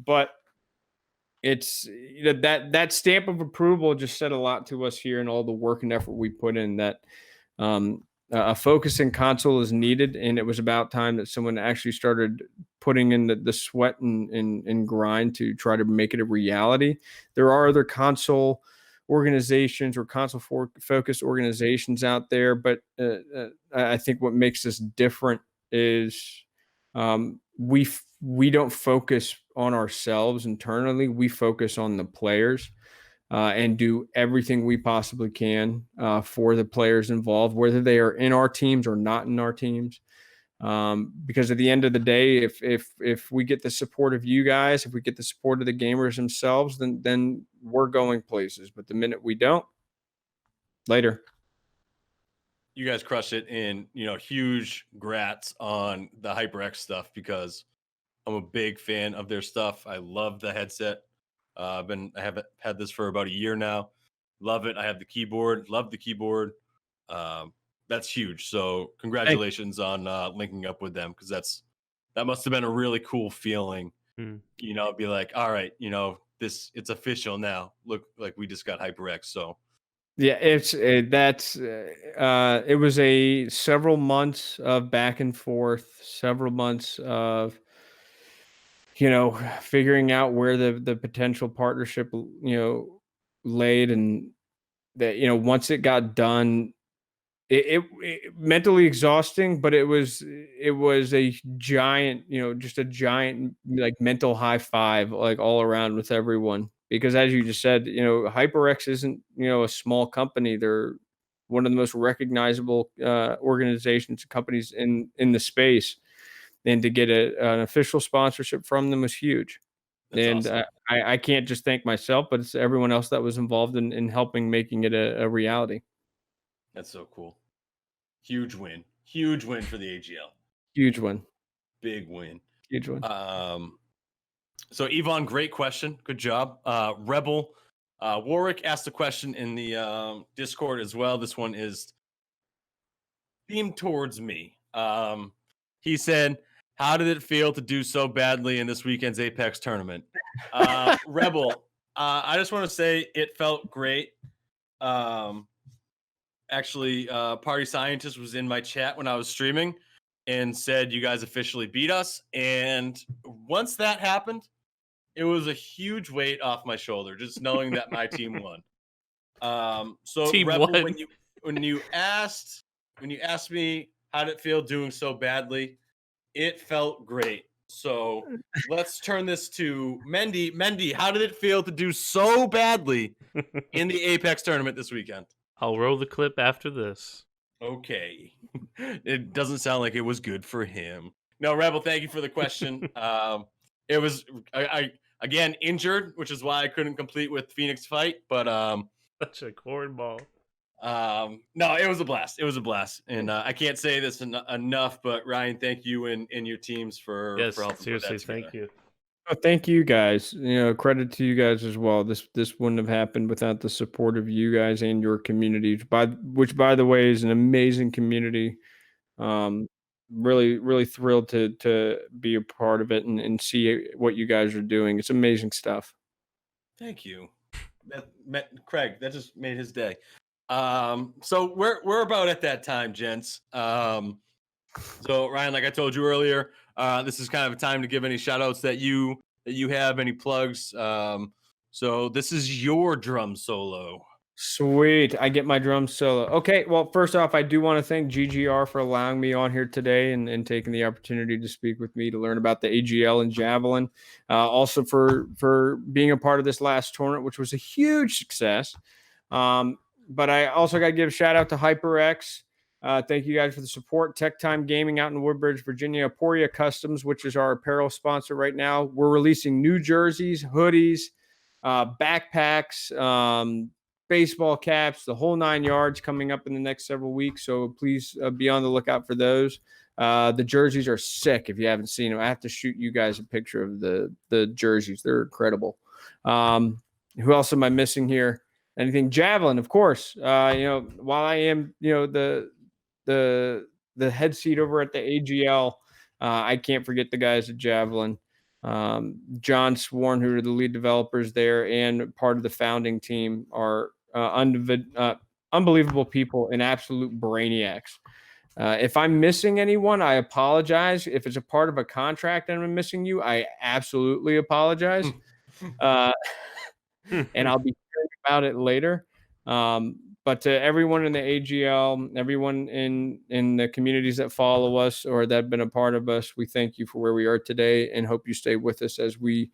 But it's that stamp of approval just said a lot to us here, and all the work and effort we put in that a focusing console is needed, and it was about time that someone actually started putting in the sweat and grind to try to make it a reality. There are other console organizations or console focused organizations out there, but I think what makes this different is we don't focus on ourselves internally. We focus on the players and do everything we possibly can for the players involved, whether they are in our teams or not in our teams. Because at the end of the day, if we get the support of you guys, if we get the support of the gamers themselves, then we're going places. But the minute we don't, later. You guys crushed it, and huge grats on the HyperX stuff because I'm a big fan of their stuff. I love the headset. I have had this for about a year now. Love it. I have the keyboard. Love the keyboard. That's huge. So congratulations on linking up with them, because that must have been a really cool feeling. Be like, all right, it's official now. Look, like we just got HyperX. So yeah, it was a several months of back and forth, several months of figuring out where the potential partnership laid, and that once it got done, it mentally exhausting, but it was a giant, just a giant like mental high five, like all around with everyone. Because as you just said, HyperX isn't a small company. They're one of the most recognizable organizations, companies in the space, and to get an official sponsorship from them was huge. that's And awesome. I can't just thank myself, but it's everyone else that was involved in helping making it a reality. That's so cool. Huge win. Huge win for the AGL. Huge one. Big win. Huge one. So Yvonne, great question. Good job. Rebel Warwick asked a question in the Discord as well. This one is themed towards me. He said, "How did it feel to do so badly in this weekend's Apex tournament?" Rebel, I just want to say it felt great. Actually, Party Scientist was in my chat when I was streaming and said, "You guys officially beat us." And once that happened, it was a huge weight off my shoulder, just knowing that my team won. So Team Rebel, won. when you asked me how did it feel doing so badly, it felt great. So let's turn this to Mendy. Mendy, how did it feel to do so badly in the Apex tournament this weekend? I'll roll the clip after this. Okay. It doesn't sound like it was good for him. No, Rebel, thank you for the question. It was I again injured, which is why I couldn't complete with Phoenix Fight, but Such a cornball. no, it was a blast. It was a blast. And I can't say this enough, but Ryan, thank you and your teams for helping seriously, put that together. thank you. Oh, thank you guys. Credit to you guys as well. This wouldn't have happened without the support of you guys and your community, which by the way is an amazing community. Really, really thrilled to be a part of it and see what you guys are doing. It's amazing stuff. Thank you. Craig, that just made his day. So we're about at that time, gents. So Ryan, like I told you earlier, this is kind of a time to give any shout outs that you have, any plugs. So this is your drum solo. Sweet. I get my drum solo. Okay. Well, first off, I do want to thank GGR for allowing me on here today and taking the opportunity to speak with me to learn about the AGL and Javelin. Also for being a part of this last tournament, which was a huge success. But I also got to give a shout out to HyperX. Thank you guys for the support. Tech Time Gaming out in Woodbridge, Virginia. Aporia Customs, which is our apparel sponsor right now. We're releasing new jerseys, hoodies, backpacks, baseball caps, the whole 9 yards coming up in the next several weeks. So please be on the lookout for those. The jerseys are sick. If you haven't seen them, I have to shoot you guys a picture of the jerseys. They're incredible. Who else am I missing here? Anything? Javelin, of course. While I am, the head seat over at the AGL, I can't forget the guys at Javelin. John Sworn, who are the lead developers there and part of the founding team, are unbelievable people and absolute brainiacs. If I'm missing anyone, I apologize. If it's a part of a contract and I'm missing you, I absolutely apologize. Uh, and I'll be hearing about it later. But to everyone in the AGL, everyone in the communities that follow us or that have been a part of us, we thank you for where we are today and hope you stay with us as we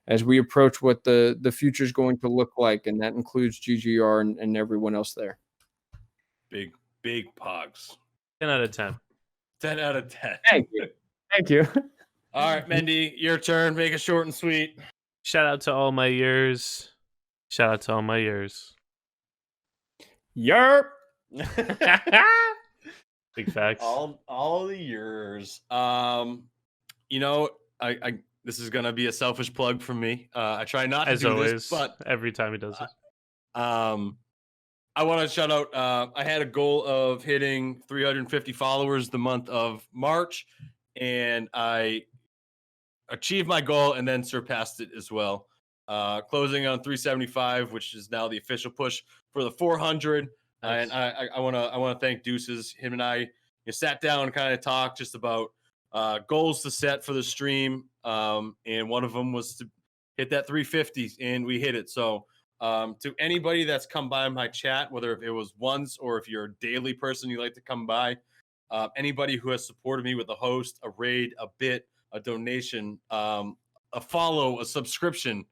approach what the future is going to look like, and that includes GGR and everyone else there. Big pogs. 10 out of 10. 10 out of 10. Thank you. Thank you. All right, Mendy, your turn. Make it short and sweet. Shout out to all my years. Shout out to all my years. Yerp. Big facts. All the years. You know, I this is gonna be a selfish plug from me. I try not to As do always, this, but every time he does this. I want to shout out. I had a goal of hitting 350 followers the month of March, and I achieved my goal and then surpassed it as well. Closing on 375, which is now the official push for the 400. Nice. And I want to thank Deuces. Him and I sat down and kind of talked just about goals to set for the stream. And one of them was to hit that 350, and we hit it. So to anybody that's come by my chat, whether if it was once or if you're a daily person you like to come by, anybody who has supported me with a host, a raid, a bit, a donation, a follow, a subscription,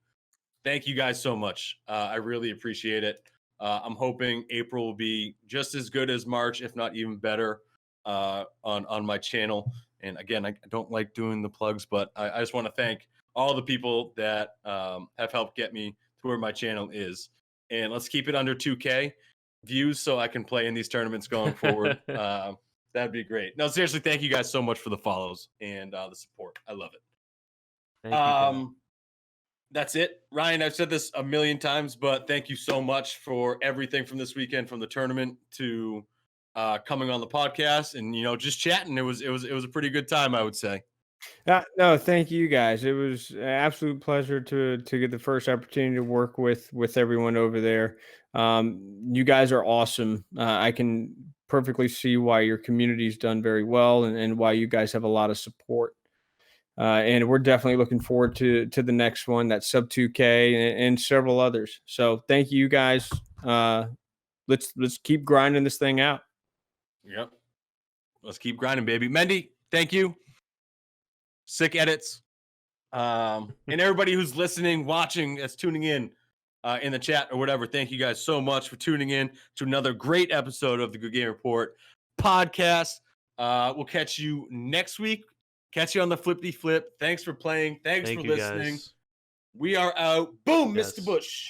thank you guys so much. I really appreciate it. I'm hoping April will be just as good as March, if not even better, on my channel. And again, I don't like doing the plugs, but I just want to thank all the people that have helped get me to where my channel is. And let's keep it under 2K views so I can play in these tournaments going forward. That'd be great. No, seriously, thank you guys so much for the follows and the support. I love it. Thank you, That's it. Ryan, I've said this a million times, but thank you so much for everything from this weekend, from the tournament to coming on the podcast and just chatting. It was a pretty good time, I would say. No, thank you guys. It was an absolute pleasure to get the first opportunity to work with everyone over there. You guys are awesome. I can perfectly see why your community's done very well and why you guys have a lot of support. And we're definitely looking forward to the next one, that sub 2K and several others. So thank you guys. Let's keep grinding this thing out. Yep. Let's keep grinding, baby. Mendy, thank you. Sick edits. And everybody who's listening, watching, that's tuning in the chat or whatever, thank you guys so much for tuning in to another great episode of the Good Game Report podcast. We'll catch you next week. Catch you on the flippity flip. Thanks for playing. Thanks for listening. guys. We are out. Boom, Yes. Mr. Bush.